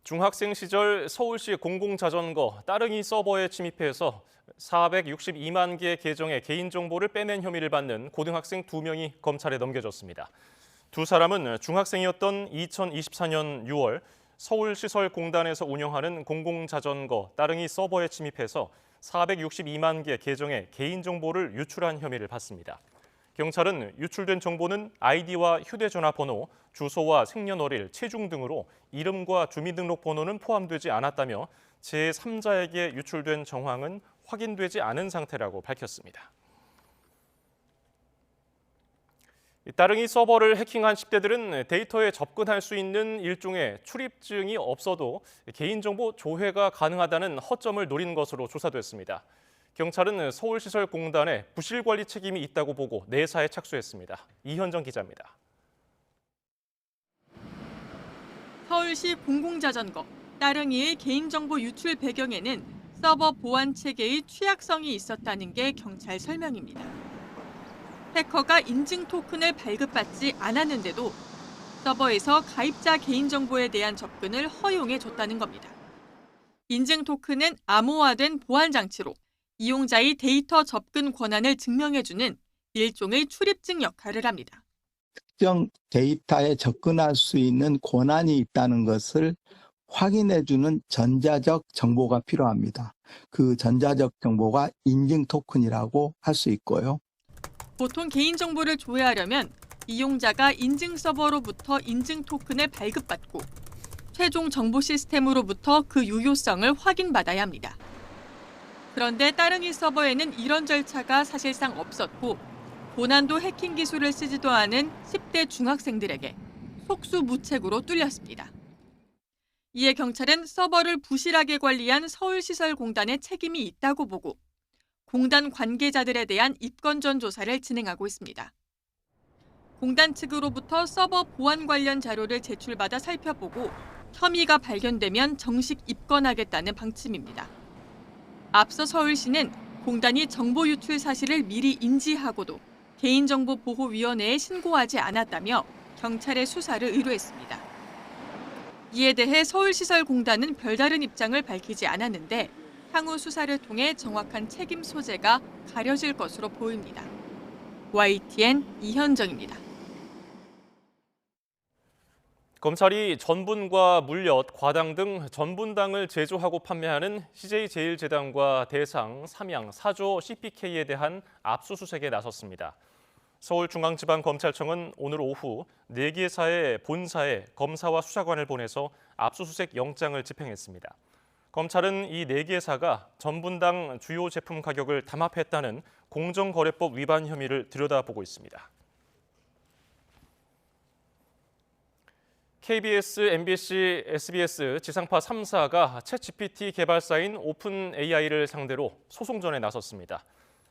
중학생 시절 서울시 공공자전거 따릉이 서버에 침입해서 462만 개 계정의 개인정보를 빼낸 혐의를 받는 고등학생 2명이 검찰에 넘겨졌습니다. 두 사람은 중학생이었던 2024년 6월 서울시설공단에서 운영하는 공공자전거 따릉이 서버에 침입해서 462만 개 계정의 개인정보를 유출한 혐의를 받습니다. 경찰은 유출된 정보는 아이디와 휴대전화번호, 주소와 생년월일, 체중 등으로 이름과 주민등록번호는 포함되지 않았다며 제3자에게 유출된 정황은 확인되지 않은 상태라고 밝혔습니다. 따릉이 서버를 해킹한 10대들은 데이터에 접근할 수 있는 일종의 출입증이 없어도 개인정보 조회가 가능하다는 허점을 노린 것으로 조사됐습니다. 경찰은 서울시설공단에 부실관리 책임이 있다고 보고 내사에 착수했습니다. 이현정 기자입니다. 서울시 공공자전거 따릉이의 개인정보 유출 배경에는 서버 보안 체계의 취약성이 있었다는 게 경찰 설명입니다. 해커가 인증 토큰을 발급받지 않았는데도 서버에서 가입자 개인정보에 대한 접근을 허용해 줬다는 겁니다. 인증 토큰은 암호화된 보안 장치로 이용자의 데이터 접근 권한을 증명해주는 일종의 출입증 역할을 합니다. 특정 데이터에 접근할 수 있는 권한이 있다는 것을 확인해주는 전자적 정보가 필요합니다. 그 전자적 정보가 인증 토큰이라고 할 수 있고요. 보통 개인정보를 조회하려면 이용자가 인증 서버로부터 인증 토큰을 발급받고 최종 정보 시스템으로부터 그 유효성을 확인받아야 합니다. 그런데 따릉이 서버에는 이런 절차가 사실상 없었고 고난도 해킹 기술을 쓰지도 않은 10대 중학생들에게 속수무책으로 뚫렸습니다. 이에 경찰은 서버를 부실하게 관리한 서울시설공단의 책임이 있다고 보고 공단 관계자들에 대한 입건전 조사를 진행하고 있습니다. 공단 측으로부터 서버 보안 관련 자료를 제출받아 살펴보고 혐의가 발견되면 정식 입건하겠다는 방침입니다. 앞서 서울시는 공단이 정보 유출 사실을 미리 인지하고도 개인정보보호위원회에 신고하지 않았다며 경찰에 수사를 의뢰했습니다. 이에 대해 서울시설공단은 별다른 입장을 밝히지 않았는데 향후 수사를 통해 정확한 책임 소재가 가려질 것으로 보입니다. YTN 이현정입니다. 검찰이 전분과 물엿, 과당 등 전분당을 제조하고 판매하는 CJ제일제당과 대상, 삼양, 사조, CPK에 대한 압수수색에 나섰습니다. 서울중앙지방검찰청은 오늘 오후 4개사의 본사에 검사와 수사관을 보내서 압수수색 영장을 집행했습니다. 검찰은 이 4개사가 전분당 주요 제품 가격을 담합했다는 공정거래법 위반 혐의를 들여다보고 있습니다. KBS, MBC, SBS 지상파 3사가 챗GPT 개발사인 오픈AI를 상대로 소송전에 나섰습니다.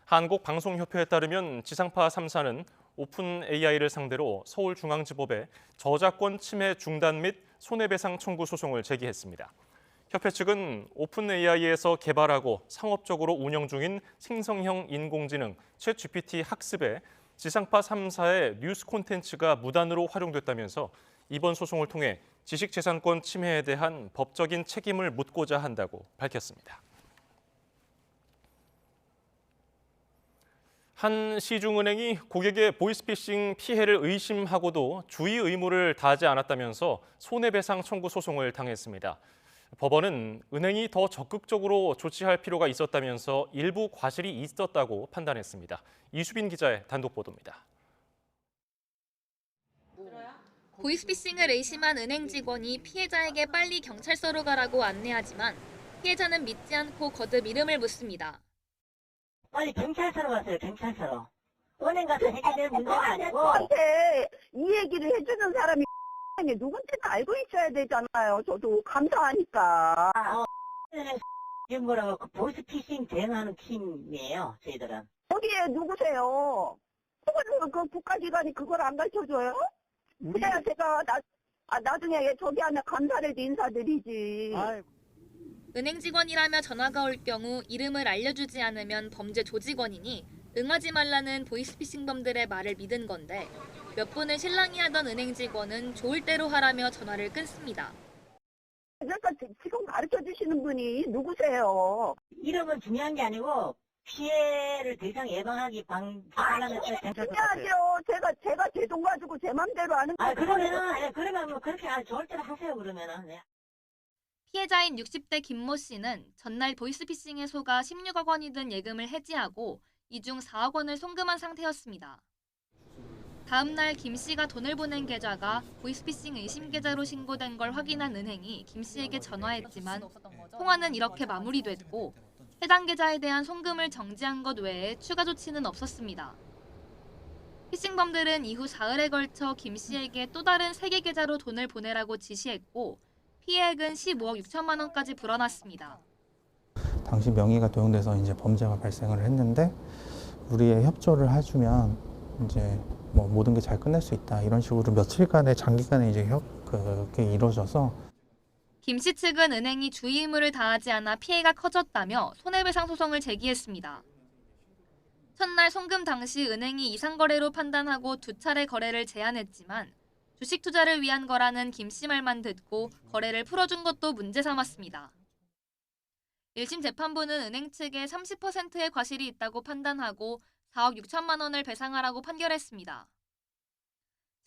한국방송협회에 따르면 지상파 3사는 오픈AI를 상대로 서울중앙지법에 저작권 침해 중단 및 손해배상 청구 소송을 제기했습니다. 협회 측은 오픈AI에서 개발하고 상업적으로 운영 중인 생성형 인공지능 챗GPT 학습에 지상파 3사의 뉴스 콘텐츠가 무단으로 활용됐다면서 이번 소송을 통해 지식재산권 침해에 대한 법적인 책임을 묻고자 한다고 밝혔습니다. 한 시중은행이 고객의 보이스피싱 피해를 의심하고도 주의 의무를 다하지 않았다면서 손해배상 청구 소송을 당했습니다. 법원은 은행이 더 적극적으로 조치할 필요가 있었다면서 일부 과실이 있었다고 판단했습니다. 이수빈 기자의 단독 보도입니다. 보이스피싱을 의심한 은행 직원이 피해자에게 빨리 경찰서로 가라고 안내하지만 피해자는 믿지 않고 거듭 이름을 묻습니다. 빨리 경찰서로 가세요, 경찰서로. 은행 가서 해결될 문제가 아니고. 저한테 이 얘기를 해주는 사람이 누군지는 알고 있어야 되잖아요. 저도 감사하니까. 지금 뭐라고 보이스피싱 대응하는 팀이에요, 저희들은. 거기에 누구세요? 그 국가기관이 그걸 안 가르쳐줘요? 그래야 제가 나중에 저기 하면 감사를 인사드리지. 은행 직원이라며 전화가 올 경우 이름을 알려주지 않으면 범죄 조직원이니 응하지 말라는 보이스피싱범들의 말을 믿은 건데 몇 분을 실랑이 하던 은행 직원은 좋을 대로 하라며 전화를 끊습니다. 그러니까 지금 가르쳐주시는 분이 누구세요? 이름은 중요한 게 아니고 피해를 더 이상 예방하기 방지하려면 중요하죠. 제가 제 돈 가지고 제 맘대로 하는 거. 그러면 뭐 그렇게 좋을 대로 하세요, 그러면은. 네. 피해자인 60대 김모 씨는 전날 보이스피싱에 속아 16억 원이 든 예금을 해지하고 이 중 4억 원을 송금한 상태였습니다. 다음 날 김 씨가 돈을 보낸 계좌가 보이스피싱 의심 계좌로 신고된 걸 확인한 은행이 김 씨에게 전화했지만 통화는 이렇게 마무리됐고 해당 계좌에 대한 송금을 정지한 것 외에 추가 조치는 없었습니다. 피싱범들은 이후 사흘에 걸쳐 김 씨에게 또 다른 3개 계좌로 돈을 보내라고 지시했고 피해액은 15억 6천만 원까지 불어났습니다. 당시 명의가 도용돼서 이제 범죄가 발생을 했는데 우리의 협조를 해주면 이제 뭐 모든 게 잘 끝낼 수 있다 이런 식으로 며칠간의 장기간에 이제 그게 이루어져서. 김 씨 측은 은행이 주의 의무를 다하지 않아 피해가 커졌다며 손해배상 소송을 제기했습니다. 첫날 송금 당시 은행이 이상거래로 판단하고 2차례 거래를 제한했지만 주식 투자를 위한 거라는 김 씨 말만 듣고 거래를 풀어준 것도 문제 삼았습니다. 1심 재판부는 은행 측에 30%의 과실이 있다고 판단하고 4억 6천만 원을 배상하라고 판결했습니다.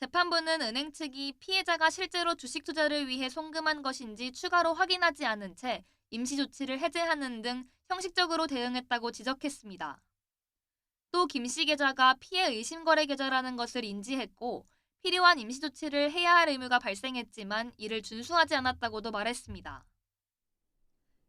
재판부는 은행 측이 피해자가 실제로 주식 투자를 위해 송금한 것인지 추가로 확인하지 않은 채 임시 조치를 해제하는 등 형식적으로 대응했다고 지적했습니다. 또 김 씨 계좌가 피해 의심 거래 계좌라는 것을 인지했고 필요한 임시 조치를 해야 할 의무가 발생했지만 이를 준수하지 않았다고도 말했습니다.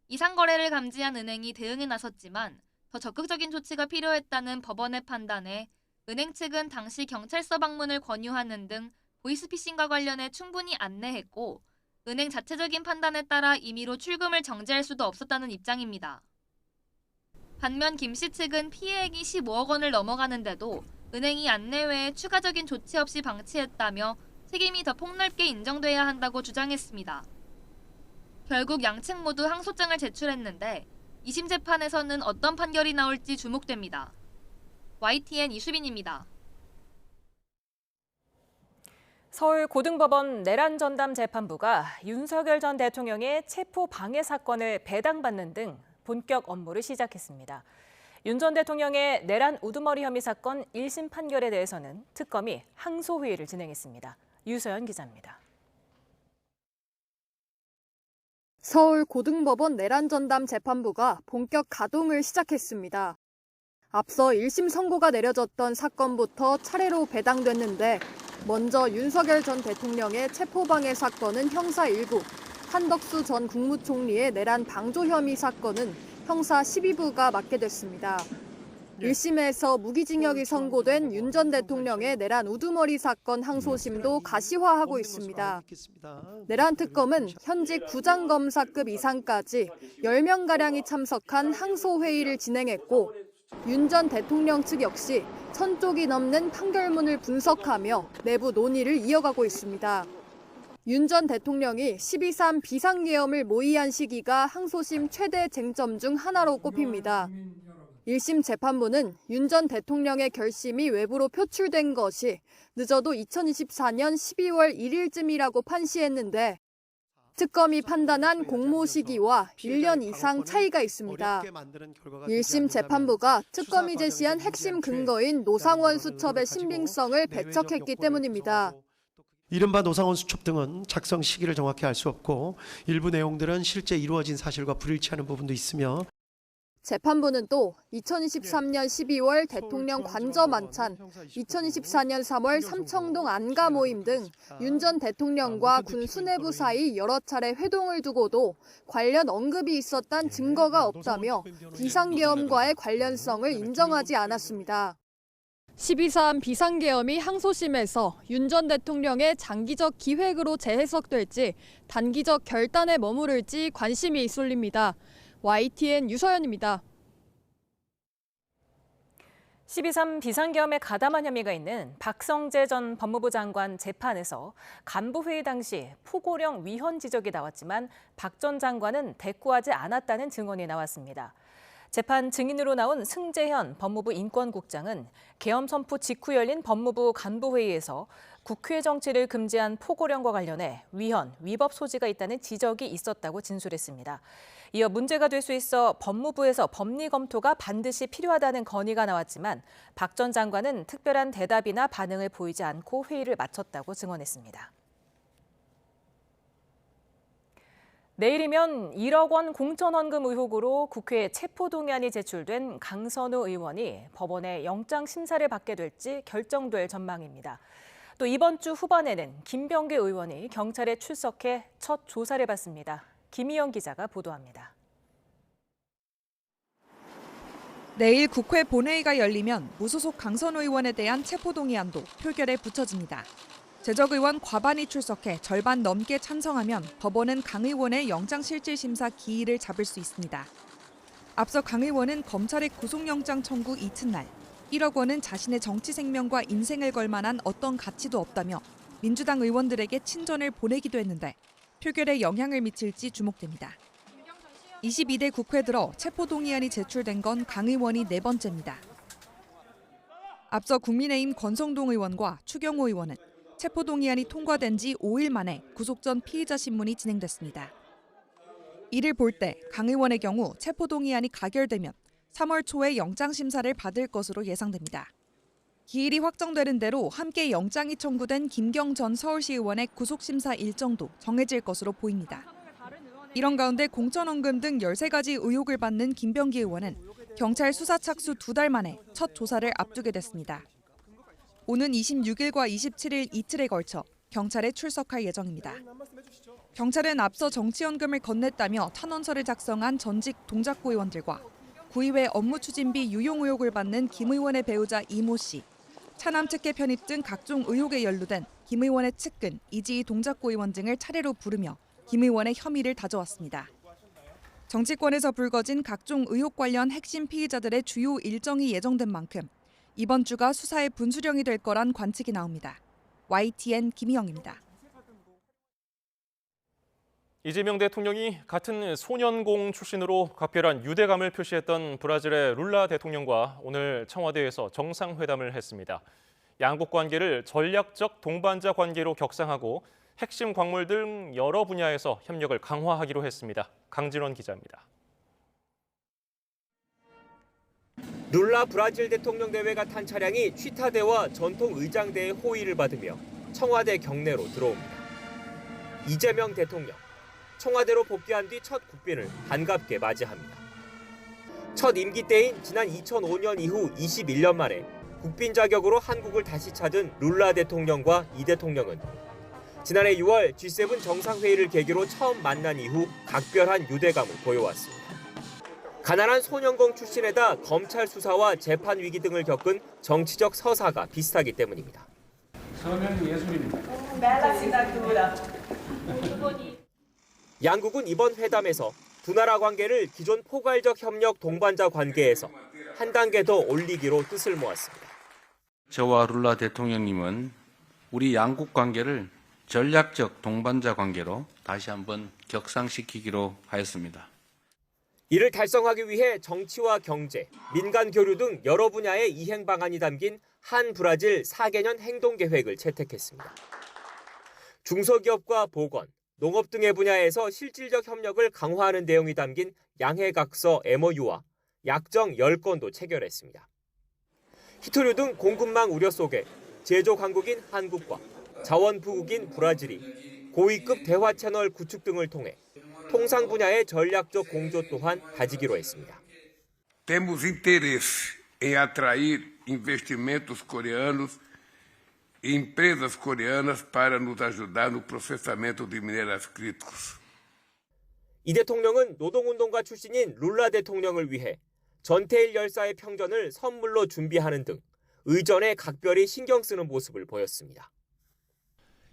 이상 거래를 감지한 은행이 대응에 나섰지만 더 적극적인 조치가 필요했다는 법원의 판단에 은행 측은 당시 경찰서 방문을 권유하는 등 보이스피싱과 관련해 충분히 안내했고 은행 자체적인 판단에 따라 임의로 출금을 정지할 수도 없었다는 입장입니다. 반면 김 씨 측은 피해액이 15억 원을 넘어가는데도 은행이 안내 외에 추가적인 조치 없이 방치했다며 책임이 더 폭넓게 인정돼야 한다고 주장했습니다. 결국 양측 모두 항소장을 제출했는데 2심 재판에서는 어떤 판결이 나올지 주목됩니다. YTN 이수빈입니다. 서울고등법원 내란전담 재판부가 윤석열 전 대통령의 체포 방해 사건을 배당받는 등 본격 업무를 시작했습니다. 윤 전 대통령의 내란 우두머리 혐의 사건 1심 판결에 대해서는 특검이 항소회의를 진행했습니다. 유서연 기자입니다. 서울고등법원 내란전담 재판부가 본격 가동을 시작했습니다. 앞서 1심 선고가 내려졌던 사건부터 차례로 배당됐는데 먼저 윤석열 전 대통령의 체포방해 사건은 형사 1부, 한덕수 전 국무총리의 내란 방조 혐의 사건은 형사 12부가 맡게 됐습니다. 1심에서 무기징역이 선고된 윤 전 대통령의 내란 우두머리 사건 항소심도 가시화하고 있습니다. 내란 특검은 현직 부장검사급 이상까지 10명가량이 참석한 항소회의를 진행했고 윤 전 대통령 측 역시 1000쪽이 넘는 판결문을 분석하며 내부 논의를 이어가고 있습니다. 윤 전 대통령이 12.3 비상계엄을 모의한 시기가 항소심 최대 쟁점 중 하나로 꼽힙니다. 1심 재판부는 윤 전 대통령의 결심이 외부로 표출된 것이 늦어도 2024년 12월 1일쯤이라고 판시했는데 특검이 판단한 공모 시기와 1년 이상 차이가 있습니다. 1심 재판부가 특검이 제시한 핵심 근거인 노상원 수첩의 신빙성을 배척했기 때문입니다. 이른바 노상원 수첩 등은 작성 시기를 정확히 알 수 없고 일부 내용들은 실제 이루어진 사실과 불일치하는 부분도 있으며 재판부는 또 2023년 12월 대통령 관저 만찬, 2024년 3월 삼청동 안가 모임 등 윤 전 대통령과 군 수뇌부 사이 여러 차례 회동을 두고도 관련 언급이 있었다는 증거가 없다며 비상계엄과의 관련성을 인정하지 않았습니다. 12.3 비상계엄이 항소심에서 윤 전 대통령의 장기적 기획으로 재해석될지 단기적 결단에 머무를지 관심이 쏠립니다. YTN 유서연입니다. 12.3 비상계엄에 가담한 혐의가 있는 박성재 전 법무부 장관 재판에서 간부회의 당시 포고령 위헌 지적이 나왔지만 박 전 장관은 대꾸하지 않았다는 증언이 나왔습니다. 재판 증인으로 나온 승재현 법무부 인권국장은 계엄 선포 직후 열린 법무부 간부회의에서 국회 정치를 금지한 포고령과 관련해 위헌, 위법 소지가 있다는 지적이 있었다고 진술했습니다. 이어 문제가 될 수 있어 법무부에서 법리 검토가 반드시 필요하다는 건의가 나왔지만 박 전 장관은 특별한 대답이나 반응을 보이지 않고 회의를 마쳤다고 증언했습니다. 내일이면 1억 원 공천헌금 의혹으로 국회에 체포동의안이 제출된 강선우 의원이 법원에 영장 심사를 받게 될지 결정될 전망입니다. 또 이번 주 후반에는 김병기 의원이 경찰에 출석해 첫 조사를 받습니다. 김희영 기자가 보도합니다. 내일 국회 본회의가 열리면 무소속 강선우 의원에 대한 체포동의안도 표결에 붙여집니다. 재적 의원 과반이 출석해 절반 넘게 찬성하면 법원은 강 의원의 영장실질심사 기일을 잡을 수 있습니다. 앞서 강 의원은 검찰의 구속영장 청구 이튿날 1억 원은 자신의 정치 생명과 인생을 걸 만한 어떤 가치도 없다며 민주당 의원들에게 친전을 보내기도 했는데 표결에 영향을 미칠지 주목됩니다. 22대 국회 들어 체포동의안이 제출된 건 강 의원이 4번째입니다. 앞서 국민의힘 권성동 의원과 추경호 의원은 체포동의안이 통과된 지 5일 만에 구속 전 피의자 신문이 진행됐습니다. 이를 볼 때 강 의원의 경우 체포동의안이 가결되면 3월 초에 영장심사를 받을 것으로 예상됩니다. 기일이 확정되는 대로 함께 영장이 청구된 김경 전 서울시 의원의 구속심사 일정도 정해질 것으로 보입니다. 이런 가운데 공천헌금 등 13가지 의혹을 받는 김병기 의원은 경찰 수사 착수 2달 만에 첫 조사를 앞두게 됐습니다. 오는 26일과 27일 이틀에 걸쳐 경찰에 출석할 예정입니다. 경찰은 앞서 정치연금을 건넸다며 탄원서를 작성한 전직 동작구 의원들과 구의회 업무추진비 유용 의혹을 받는 김 의원의 배우자 이모 씨, 차남 특혜 편입 등 각종 의혹에 연루된 김 의원의 측근 이지희 동작구 의원 등을 차례로 부르며 김 의원의 혐의를 다져왔습니다. 정치권에서 불거진 각종 의혹 관련 핵심 피의자들의 주요 일정이 예정된 만큼 이번 주가 수사의 분수령이 될 거란 관측이 나옵니다. YTN 김희영입니다. 이재명 대통령이 같은 소년공 출신으로 각별한 유대감을 표시했던 브라질의 룰라 대통령과 오늘 청와대에서 정상회담을 했습니다. 양국 관계를 전략적 동반자 관계로 격상하고 핵심 광물 등 여러 분야에서 협력을 강화하기로 했습니다. 강진원 기자입니다. 룰라 브라질 대통령 대회가 탄 차량이 취타대와 전통 의장대의 호의를 받으며 청와대 경내로 들어옵니다. 이재명 대통령, 청와대로 복귀한 뒤 첫 국빈을 반갑게 맞이합니다. 첫 임기 때인 지난 2005년 이후 21년 만에 국빈 자격으로 한국을 다시 찾은 룰라 대통령과 이 대통령은 지난해 6월 G7 정상회의를 계기로 처음 만난 이후 각별한 유대감을 보여왔습니다. 가난한 소년공 출신에다 검찰 수사와 재판 위기 등을 겪은 정치적 서사가 비슷하기 때문입니다. 서면 예술입니다. 양국은 이번 회담에서 두 나라 관계를 기존 포괄적 협력 동반자 관계에서 한 단계 더 올리기로 뜻을 모았습니다. 저와 룰라 대통령님은 우리 양국 관계를 전략적 동반자 관계로 다시 한번 격상시키기로 하였습니다. 이를 달성하기 위해 정치와 경제, 민간 교류 등 여러 분야의 이행 방안이 담긴 한 브라질 4개년 행동 계획을 채택했습니다. 중소기업과 보건, 농업 등의 분야에서 실질적 협력을 강화하는 내용이 담긴 양해각서 MOU와 약정 10건도 체결했습니다. 히토류 등 공급망 우려 속에 제조 강국인 한국과 자원 부국인 브라질이 고위급 대화 채널 구축 등을 통해 통상 분야의 전략적 공조 또한 다지기로 했습니다. Temos interesse em atrair investimentos coreanos e empresas coreanas para nos ajudar no processamento de minerais críticos. 이 대통령은 노동운동가 출신인 룰라 대통령을 위해 전태일 열사의 평전을 선물로 준비하는 등 의전에 각별히 신경 쓰는 모습을 보였습니다.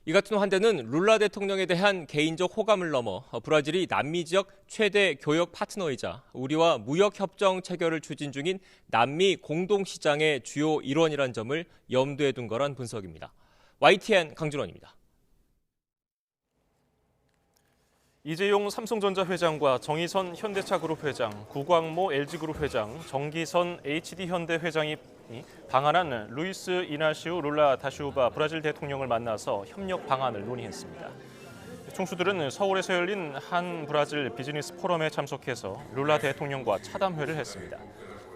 이 같은 환대는 룰라 대통령에 대한 개인적 호감을 넘어 브라질이 남미 지역 최대 교역 파트너이자 우리와 무역 협정 체결을 추진 중인 남미 공동시장의 주요 일원이란 점을 염두에 둔 거란 분석입니다. YTN 강준원입니다. 이재용 삼성전자 회장과 정의선 현대차그룹 회장, 구광모 LG그룹 회장, 정기선 HD현대 회장이 방한한 루이스 이나시우 룰라 다시우바 브라질 대통령을 만나서 협력 방안을 논의했습니다. 총수들은 서울에서 열린 한 브라질 비즈니스 포럼에 참석해서 룰라 대통령과 차담회를 했습니다.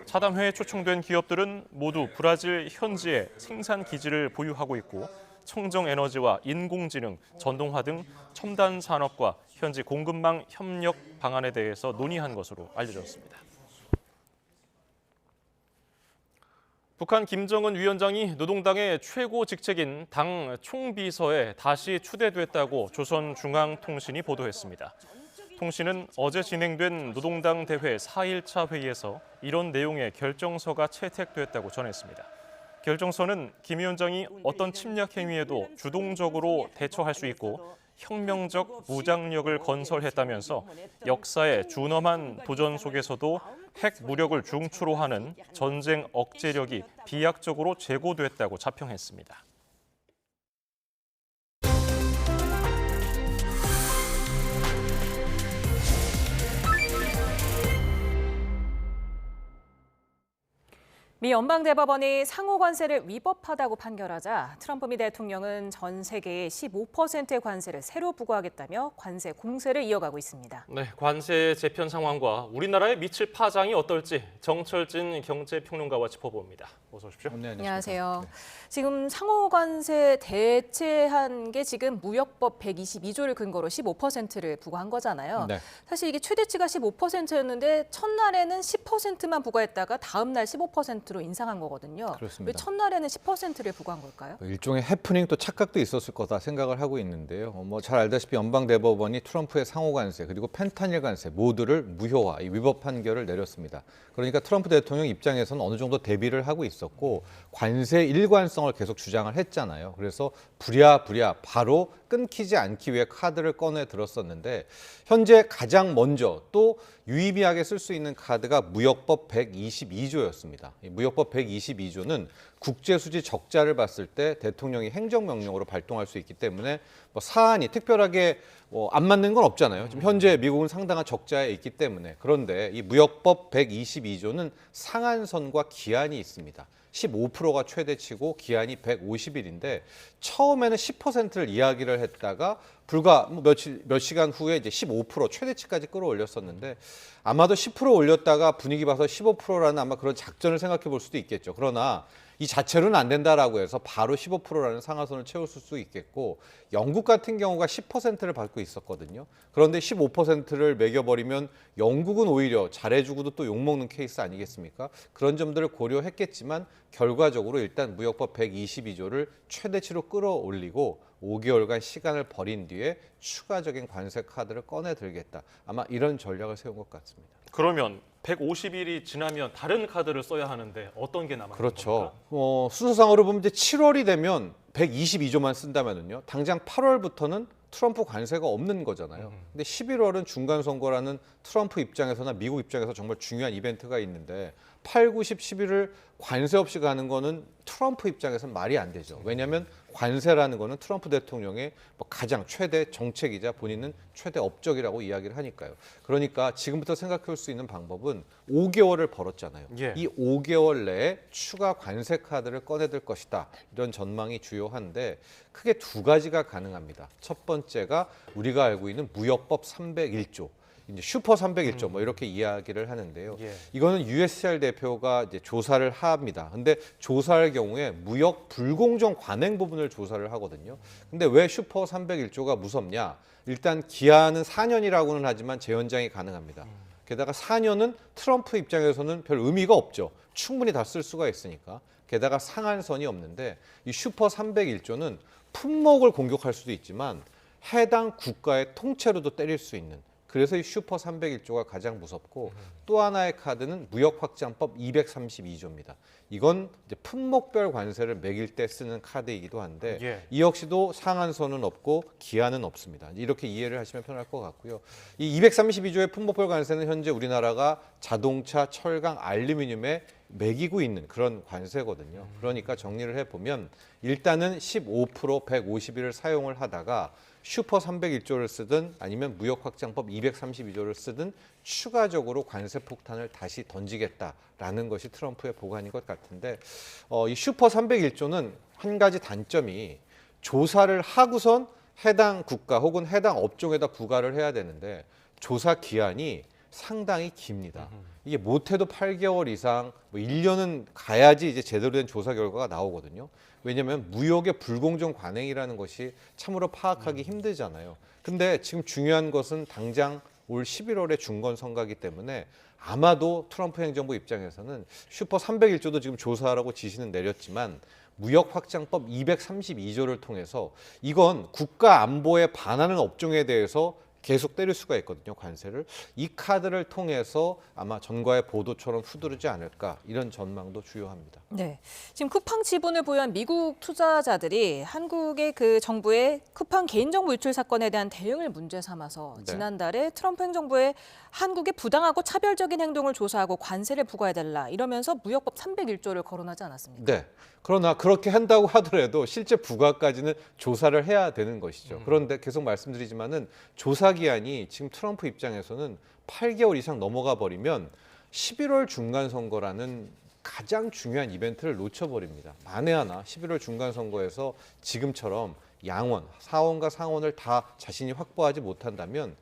차담회에 초청된 기업들은 모두 브라질 현지에 생산 기지를 보유하고 있고 청정에너지와 인공지능, 전동화 등 첨단 산업과 현지 공급망 협력 방안에 대해서 논의한 것으로 알려졌습니다. 북한 김정은 위원장이 노동당의 최고 직책인 당 총비서에 다시 추대됐다고 조선중앙통신이 보도했습니다. 통신은 어제 진행된 노동당 대회 4일차 회의에서 이런 내용의 결정서가 채택됐다고 전했습니다. 결정서는 김 위원장이 어떤 침략 행위에도 주동적으로 대처할 수 있고 혁명적 무장력을 건설했다면서 역사의 준엄한 도전 속에서도 핵 무력을 중추로 하는 전쟁 억제력이 비약적으로 제고됐다고 자평했습니다. 미 연방대법원이 상호 관세를 위법하다고 판결하자 트럼프 미 대통령은 전 세계의 15%의 관세를 새로 부과하겠다며 관세 공세를 이어가고 있습니다. 네, 관세 재편 상황과 우리나라에 미칠 파장이 어떨지 정철진 경제평론가와 짚어봅니다. 어서 오십시오. 네, 안녕하세요. 네. 지금 상호 관세 대체한 게 지금 무역법 122조를 근거로 15%를 부과한 거잖아요. 네. 사실 이게 최대치가 15%였는데 첫날에는 10%만 부과했다가 다음 날 15%로 인상한 거거든요. 그렇습니다. 왜 첫날에는 10%를 부과한 걸까요? 일종의 해프닝 또 착각도 있었을 거다 생각을 하고 있는데요. 뭐 잘 알다시피 연방대법원이 트럼프의 상호 관세 그리고 펜타닐 관세 모두를 무효화, 위법 판결을 내렸습니다. 그러니까 트럼프 대통령 입장에서는 어느 정도 대비를 하고 있었고 관세 일관성을 계속 주장을 했잖아요. 그래서 부랴부랴 바로 끊기지 않기 위해 카드를 꺼내 들었었는데 현재 가장 먼저 또 유의미하게 쓸 수 있는 카드가 무역법 122조였습니다. 이 무역법 122조는 국제수지 적자를 봤을 때 대통령이 행정명령으로 발동할 수 있기 때문에 뭐 사안이 특별하게 안 맞는 건 없잖아요. 지금 현재 미국은 상당한 적자에 있기 때문에. 그런데 이 무역법 122조는 상한선과 기한이 있습니다. 15%가 최대치고 기한이 150일인데 처음에는 10%를 이야기를 했다가 불과 몇 시간 후에 이제 15% 최대치까지 끌어올렸었는데 아마도 10% 올렸다가 분위기 봐서 15%라는 아마 그런 작전을 생각해 볼 수도 있겠죠. 그러나 이 자체로는 안 된다라고 해서 바로 15%라는 상한선을 채울 수 있겠고 영국 같은 경우가 10%를 받고 있었거든요. 그런데 15%를 매겨버리면 영국은 오히려 잘해주고도 또 욕먹는 케이스 아니겠습니까? 그런 점들을 고려했겠지만 결과적으로 일단 무역법 122조를 최대치로 끌어올리고 5개월간 시간을 벌인 뒤에 추가적인 관세 카드를 꺼내 들겠다. 아마 이런 전략을 세운 것 같습니다. 그러면 150일이 지나면 다른 카드를 써야 하는데 어떤 게 남아있는 그렇죠. 겁니까? 순서상으로 보면 이제 7월이 되면 122조만 쓴다면은요. 당장 8월부터는 트럼프 관세가 없는 거잖아요. 근데 11월은 중간 선거라는 트럼프 입장에서나 미국 입장에서 정말 중요한 이벤트가 있는데 8, 9, 10, 11을 관세 없이 가는 거는 트럼프 입장에서는 말이 안 되죠. 왜냐하면 관세라는 거는 트럼프 대통령의 가장 최대 정책이자 본인은 최대 업적이라고 이야기를 하니까요. 그러니까 지금부터 생각할 수 있는 방법은 5개월을 벌었잖아요. 예. 이 5개월 내에 추가 관세 카드를 꺼내들 것이다. 이런 전망이 주요한데 크게 두 가지가 가능합니다. 첫 번째가 우리가 알고 있는 무역법 301조. 이제 슈퍼 301조 뭐 이렇게 이야기를 하는데요. 예. 이거는 USTR 대표가 이제 조사를 합니다. 근데 조사할 경우에 무역 불공정 관행 부분을 조사를 하거든요. 근데 왜 슈퍼 301조가 무섭냐? 일단 기한은 4년이라고는 하지만 재연장이 가능합니다. 게다가 4년은 트럼프 입장에서는 별 의미가 없죠. 충분히 다 쓸 수가 있으니까. 게다가 상한선이 없는데 이 슈퍼 301조는 품목을 공격할 수도 있지만 해당 국가의 통째로도 때릴 수 있는 그래서 이 슈퍼 301조가 가장 무섭고 또 하나의 카드는 무역확장법 232조입니다. 이건 이제 품목별 관세를 매길 때 쓰는 카드이기도 한데 예. 이 역시도 상한선은 없고 기한은 없습니다. 이렇게 이해를 하시면 편할 것 같고요. 이 232조의 품목별 관세는 현재 우리나라가 자동차, 철강, 알루미늄에 매기고 있는 그런 관세거든요. 그러니까 정리를 해보면 일단은 15% 150일을 사용을 하다가 슈퍼 301조를 쓰든 아니면 무역확장법 232조를 쓰든 추가적으로 관세 폭탄을 다시 던지겠다라는 것이 트럼프의 보관인 것 같은데 이 슈퍼 301조는 한 가지 단점이 조사를 하고선 해당 국가 혹은 해당 업종에다 부과를 해야 되는데 조사 기한이 상당히 깁니다. 이게 못해도 8개월 이상, 뭐 1년은 가야지 이제 제대로 된 조사 결과가 나오거든요. 왜냐하면 무역의 불공정 관행이라는 것이 참으로 파악하기 힘들잖아요. 근데 지금 중요한 것은 당장 올 11월에 중건 선거이기 때문에 아마도 트럼프 행정부 입장에서는 슈퍼 301조도 지금 조사하라고 지시는 내렸지만 무역확장법 232조를 통해서 이건 국가 안보에 반하는 업종에 대해서 계속 때릴 수가 있거든요, 관세를. 이 카드를 통해서 아마 전과의 보도처럼 휘두르지 않을까 이런 전망도 주요합니다. 네, 지금 쿠팡 지분을 보유한 미국 투자자들이 한국의 그 정부의 쿠팡 개인정보 유출 사건에 대한 대응을 문제 삼아서 네. 지난달에 트럼프 행정부의 한국의 부당하고 차별적인 행동을 조사하고 관세를 부과해달라 이러면서 무역법 301조를 거론하지 않았습니까? 네. 그러나 그렇게 한다고 하더라도 실제 부과까지는 조사를 해야 되는 것이죠. 그런데 계속 말씀드리지만은 조사 기한이 지금 트럼프 입장에서는 8개월 이상 넘어가 버리면 11월 중간 선거라는 가장 중요한 이벤트를 놓쳐버립니다. 만에 하나 11월 중간 선거에서 지금처럼 양원, 하원과 상원을 다 자신이 확보하지 못한다면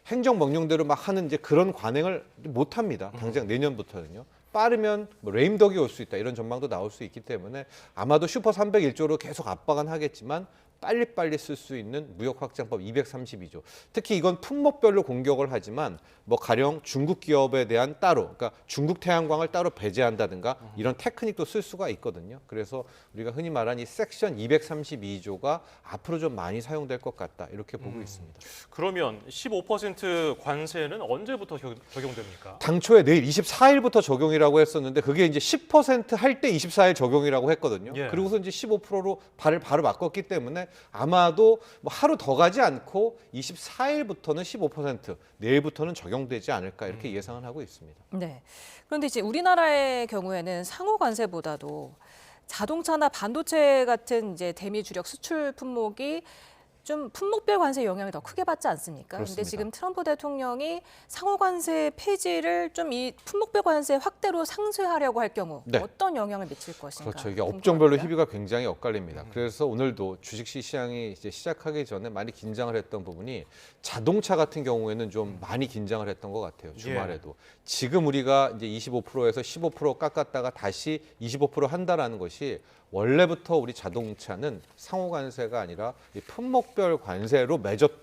행정 명령대로 막 하는 이제 그런 관행을 못 합니다. 당장 내년부터는요. 빠르면 뭐 레임덕이 올 수 있다 이런 전망도 나올 수 있기 때문에 아마도 슈퍼 301조로 계속 압박은 하겠지만 빨리빨리 쓸 수 있는 무역확장법 232조. 특히 이건 품목별로 공격을 하지만 뭐 가령 중국 기업에 대한 따로, 그러니까 중국 태양광을 따로 배제한다든가 이런 테크닉도 쓸 수가 있거든요. 그래서 우리가 흔히 말하는 이 섹션 232조가 앞으로 좀 많이 사용될 것 같다 이렇게 보고 있습니다. 그러면 15% 관세는 언제부터 적용됩니까? 당초에 내일 24일부터 적용이라고 했었는데 그게 이제 10% 할 때 24일 적용이라고 했거든요. 예. 그리고서 이제 15%로 발을 바로 바꿨기 때문에 아마도 뭐 하루 더 가지 않고 24일부터는 15%, 내일부터는 적용되지 않을까 이렇게 예상을 하고 있습니다. 네. 그런데 이제 우리나라의 경우에는 상호 관세보다도 자동차나 반도체 같은 이제 대미 주력 수출 품목이 좀 품목별 관세 영향을 더 크게 받지 않습니까? 그런데 그렇습니다. 지금 트럼프 대통령이 상호 관세 폐지를 좀 이 품목별 관세 확대로 상쇄하려고 할 경우 네. 어떤 영향을 미칠 것인가? 그렇죠. 이게 업종별로 궁금합니다. 희비가 굉장히 엇갈립니다. 그래서 오늘도 주식시 시장이 이제 시작하기 전에 많이 긴장을 했던 부분이 자동차 같은 경우에는 좀 많이 긴장을 했던 것 같아요. 주말에도. 지금 우리가 이제 25%에서 15% 깎았다가 다시 25% 한다라는 것이 원래부터 우리 자동차는 상호관세가 아니라 이 품목별 관세로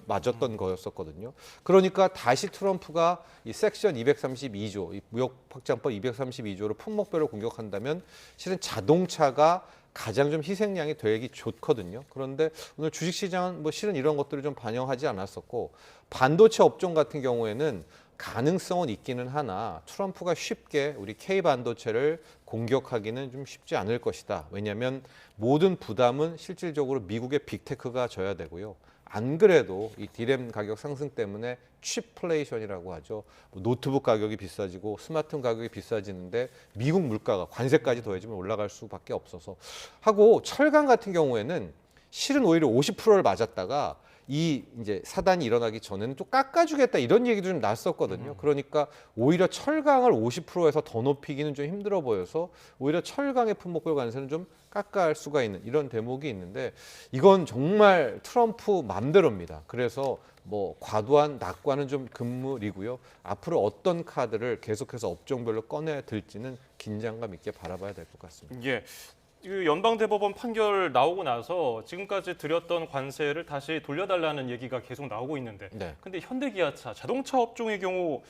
맞았던 거였었거든요. 그러니까 다시 트럼프가 이 섹션 232조, 이 무역확장법 232조로 품목별로 공격한다면 실은 자동차가 가장 좀 희생양이 되기 좋거든요. 그런데 오늘 주식시장은 뭐 실은 이런 것들을 좀 반영하지 않았었고 반도체 업종 같은 경우에는 가능성은 있기는 하나 트럼프가 쉽게 우리 K반도체를 공격하기는 좀 쉽지 않을 것이다. 왜냐하면 모든 부담은 실질적으로 미국의 빅테크가 져야 되고요. 안 그래도 이 디램 가격 상승 때문에 취플레이션이라고 하죠. 노트북 가격이 비싸지고 스마트폰 가격이 비싸지는데 미국 물가가 관세까지 더해지면 올라갈 수밖에 없어서 하고 철강 같은 경우에는 실은 오히려 50%를 맞았다가 이 이제 사단이 일어나기 전에는 또 깎아주겠다 이런 얘기도 좀 났었거든요. 그러니까 오히려 철강을 50%에서 더 높이기는 좀 힘들어 보여서 오히려 철강의 품목별 관세는 좀 깎아할 수가 있는 이런 대목이 있는데 이건 정말 트럼프 맘대로입니다. 그래서 뭐 과도한 낙관은 좀 금물이고요. 앞으로 어떤 카드를 계속해서 업종별로 꺼내 들지는 긴장감 있게 바라봐야 될 것 같습니다. 예. 그 연방대법원 판결 나오고 나서 지금까지 드렸던 관세를 다시 돌려달라는 얘기가 계속 나오고 있는데 네. 근데 현대기아차 자동차 업종의 경우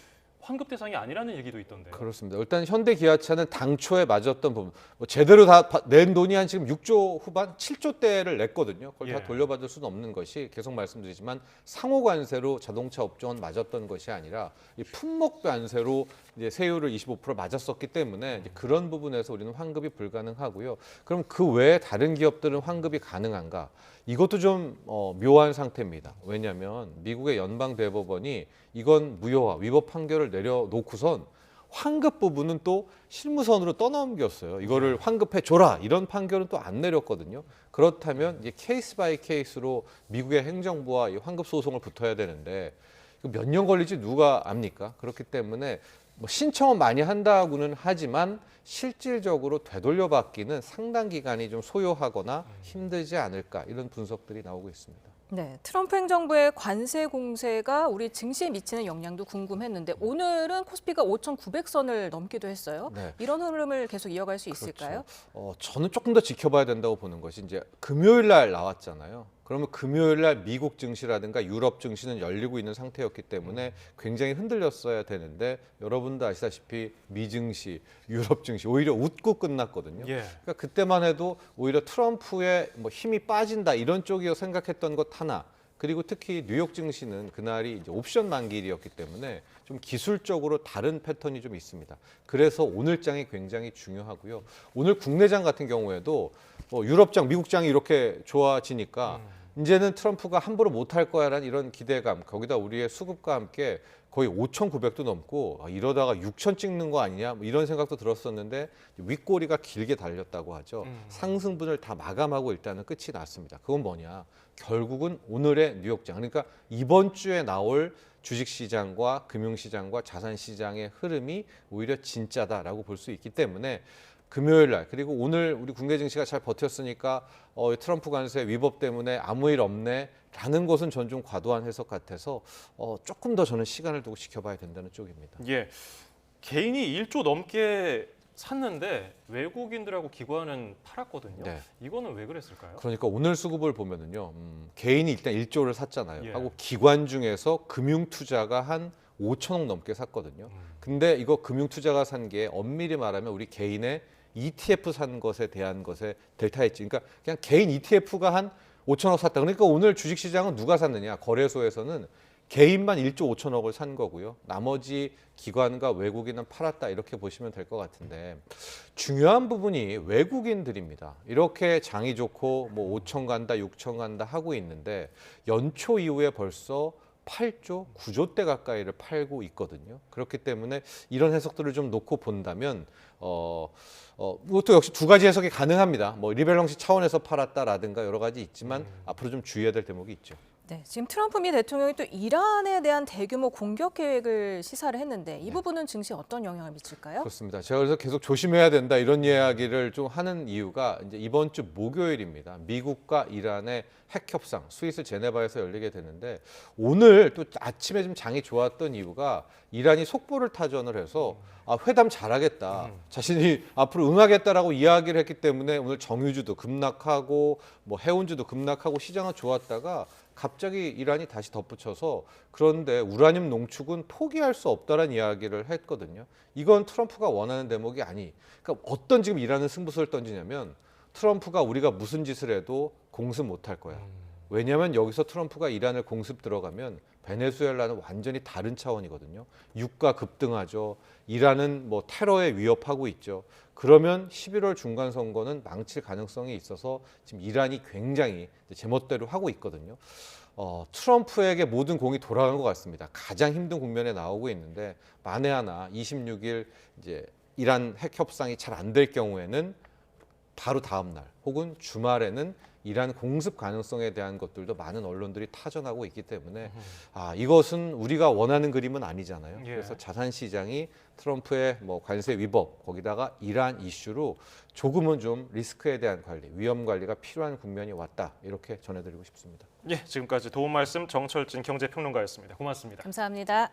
환급 대상이 아니라는 얘기도 있던데요. 그렇습니다. 일단 현대기아차는 당초에 맞았던 부분 뭐 제대로 다 낸 돈이 한 지금 6조 후반 7조대를 냈거든요. 그걸 다 돌려받을 수는 없는 것이 계속 말씀드리지만 상호관세로 자동차 업종은 맞았던 것이 아니라 이 품목 관세로 이제 세율을 25% 맞았었기 때문에 이제 그런 부분에서 우리는 환급이 불가능하고요. 그럼 그 외에 다른 기업들은 환급이 가능한가? 이것도 좀 묘한 상태입니다. 왜냐하면 미국의 연방대법원이 이건 무효화, 위법 판결을 내려놓고선 환급 부분은 또 실무선으로 떠넘겼어요. 이거를 환급해 줘라 이런 판결은 또 안 내렸거든요. 그렇다면 이제 케이스 바이 케이스로 미국의 행정부와 이 환급 소송을 붙어야 되는데 몇 년 걸릴지 누가 압니까? 그렇기 때문에 뭐 신청은 많이 한다고는 하지만 실질적으로 되돌려받기는 상당 기간이 좀 소요하거나 힘들지 않을까 이런 분석들이 나오고 있습니다. 네, 트럼프 행정부의 관세 공세가 우리 증시에 미치는 영향도 궁금했는데 오늘은 코스피가 5,900선을 넘기도 했어요. 네. 이런 흐름을 계속 이어갈 수 있을까요? 저는 조금 더 지켜봐야 된다고 보는 것이 이제 금요일 날 나왔잖아요. 그러면 금요일 날 미국 증시라든가 유럽 증시는 열리고 있는 상태였기 때문에 굉장히 흔들렸어야 되는데 여러분도 아시다시피 미 증시, 유럽 증시 오히려 웃고 끝났거든요. 그러니까 그때만 해도 오히려 트럼프의 뭐 힘이 빠진다 이런 쪽이어 생각했던 것 하나. 그리고 특히 뉴욕 증시는 그날이 이제 옵션 만기일이었기 때문에 좀 기술적으로 다른 패턴이 좀 있습니다. 그래서 오늘장이 굉장히 중요하고요. 오늘 국내장 같은 경우에도 유럽장, 미국장이 이렇게 좋아지니까 이제는 트럼프가 함부로 못할 거야라는 이런 기대감, 거기다 우리의 수급과 함께 거의 5,900도 넘고 이러다가 6,000 찍는 거 아니냐 뭐 이런 생각도 들었었는데 윗꼬리가 길게 달렸다고 하죠. 상승분을 다 마감하고 일단은 끝이 났습니다. 그건 뭐냐? 결국은 오늘의 뉴욕장, 그러니까 이번 주에 나올 주식시장과 금융시장과 자산시장의 흐름이 오히려 진짜다라고 볼 수 있기 때문에 금요일 날 그리고 오늘 우리 국내 증시가 잘 버텼으니까 트럼프 관세 위법 때문에 아무 일 없네 라는 것은 전 좀 과도한 해석 같아서 조금 더 저는 시간을 두고 지켜봐야 된다는 쪽입니다. 예, 개인이 1조 넘게 샀는데 외국인들하고 기관은 팔았거든요. 네. 이거는 왜 그랬을까요? 그러니까 오늘 수급을 보면은요, 개인이 일단 1조를 샀잖아요. 예. 하고 기관 중에서 금융투자가 한 5천억 넘게 샀거든요. 근데 이거 금융투자가 산 게 엄밀히 말하면 우리 개인의 ETF 산 것에 대한 것에 델타 엣지. 그러니까 그냥 개인 ETF가 한 5천억 샀다. 그러니까 오늘 주식시장은 누가 샀느냐? 거래소에서는 개인만 1조 5천억을 산 거고요. 나머지 기관과 외국인은 팔았다 이렇게 보시면 될 것 같은데 중요한 부분이 외국인들입니다. 이렇게 장이 좋고 뭐 5천 간다, 6천 간다 하고 있는데 연초 이후에 벌써 8조, 9조 대 가까이를 팔고 있거든요. 그렇기 때문에 이런 해석들을 좀 놓고 본다면 이것도 역시 두 가지 해석이 가능합니다. 뭐 리밸런스 차원에서 팔았다라든가 여러 가지 있지만 앞으로 좀 주의해야 될 대목이 있죠. 네, 지금 트럼프 미 대통령이 또 이란에 대한 대규모 공격 계획을 시사를 했는데 이 부분은 증시에 어떤 영향을 미칠까요? 그렇습니다. 제가 그래서 계속 조심해야 된다 이런 이야기를 좀 하는 이유가 이제 이번 주 목요일입니다. 미국과 이란의 핵 협상 스위스 제네바에서 열리게 되는데 오늘 또 아침에 좀 장이 좋았던 이유가 이란이 속보를 타전을 해서 회담 잘하겠다. 자신이 앞으로 응하겠다라고 이야기를 했기 때문에 오늘 정유주도 급락하고 뭐 해운주도 급락하고 시장은 좋았다가 갑자기 이란이 다시 덧붙여서 그런데 우라늄 농축은 포기할 수 없다라는 이야기를 했거든요. 이건 트럼프가 원하는 대목이 그러니까 어떤 지금 이란은 승부수를 던지냐면 트럼프가 우리가 무슨 짓을 해도 공습 못할 거야. 왜냐하면 여기서 트럼프가 이란을 공습 들어가면 베네수엘라는 완전히 다른 차원이거든요. 유가 급등하죠. 이란은 뭐 테러에 위협하고 있죠. 그러면 11월 중간 선거는 망칠 가능성이 있어서 지금 이란이 굉장히 제멋대로 하고 있거든요. 트럼프에게 모든 공이 돌아간 것 같습니다. 가장 힘든 국면에 나오고 있는데 만에 하나 26일 이제 이란 핵 협상이 잘 안 될 경우에는 바로 다음 날 혹은 주말에는 이란 공습 가능성에 대한 것들도 많은 언론들이 타전하고 있기 때문에 이것은 우리가 원하는 그림은 아니잖아요. 그래서 자산 시장이 트럼프의 뭐 관세 위법 거기다가 이란 이슈로 조금은 좀 리스크에 대한 관리, 위험 관리가 필요한 국면이 왔다 이렇게 전해드리고 싶습니다. 예, 지금까지 도움 말씀 정철진 경제평론가였습니다. 고맙습니다. 감사합니다.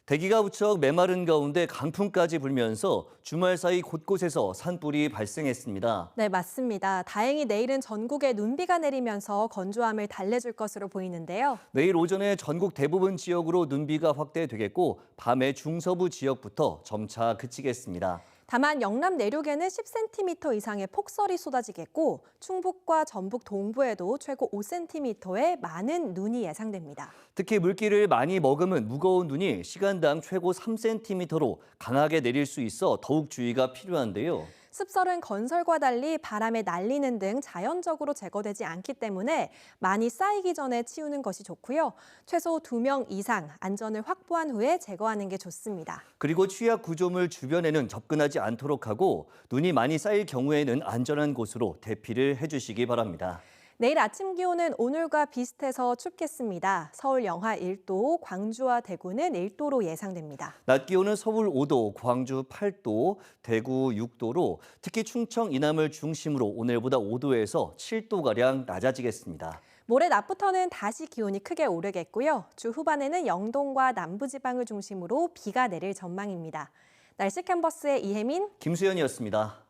대기가 무척 메마른 가운데 강풍까지 불면서 주말 사이 곳곳에서 산불이 발생했습니다. 네, 맞습니다. 다행히 내일은 전국에 눈비가 내리면서 건조함을 달래줄 것으로 보이는데요. 내일 오전에 전국 대부분 지역으로 눈비가 확대되겠고 밤에 중서부 지역부터 점차 그치겠습니다. 다만 영남 내륙에는 10cm 이상의 폭설이 쏟아지겠고 충북과 전북 동부에도 최고 5cm의 많은 눈이 예상됩니다. 특히 물기를 많이 머금은 무거운 눈이 시간당 최고 3cm로 강하게 내릴 수 있어 더욱 주의가 필요한데요. 습설은 건설과 달리 바람에 날리는 등 자연적으로 제거되지 않기 때문에 많이 쌓이기 전에 치우는 것이 좋고요. 최소 2명 이상 안전을 확보한 후에 제거하는 게 좋습니다. 그리고 취약 구조물 주변에는 접근하지 않도록 하고 눈이 많이 쌓일 경우에는 안전한 곳으로 대피를 해주시기 바랍니다. 내일 아침 기온은 오늘과 비슷해서 춥겠습니다. 서울 영하 1도, 광주와 대구는 1도로 예상됩니다. 낮 기온은 서울 5도, 광주 8도, 대구 6도로 특히 충청 이남을 중심으로 오늘보다 5도에서 7도가량 낮아지겠습니다. 모레 낮부터는 다시 기온이 크게 오르겠고요. 주 후반에는 영동과 남부지방을 중심으로 비가 내릴 전망입니다. 날씨 캔버스의 이혜민, 김수현이었습니다.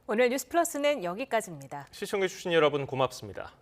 오늘 뉴스 플러스는 여기까지입니다. 시청해주신 여러분 고맙습니다.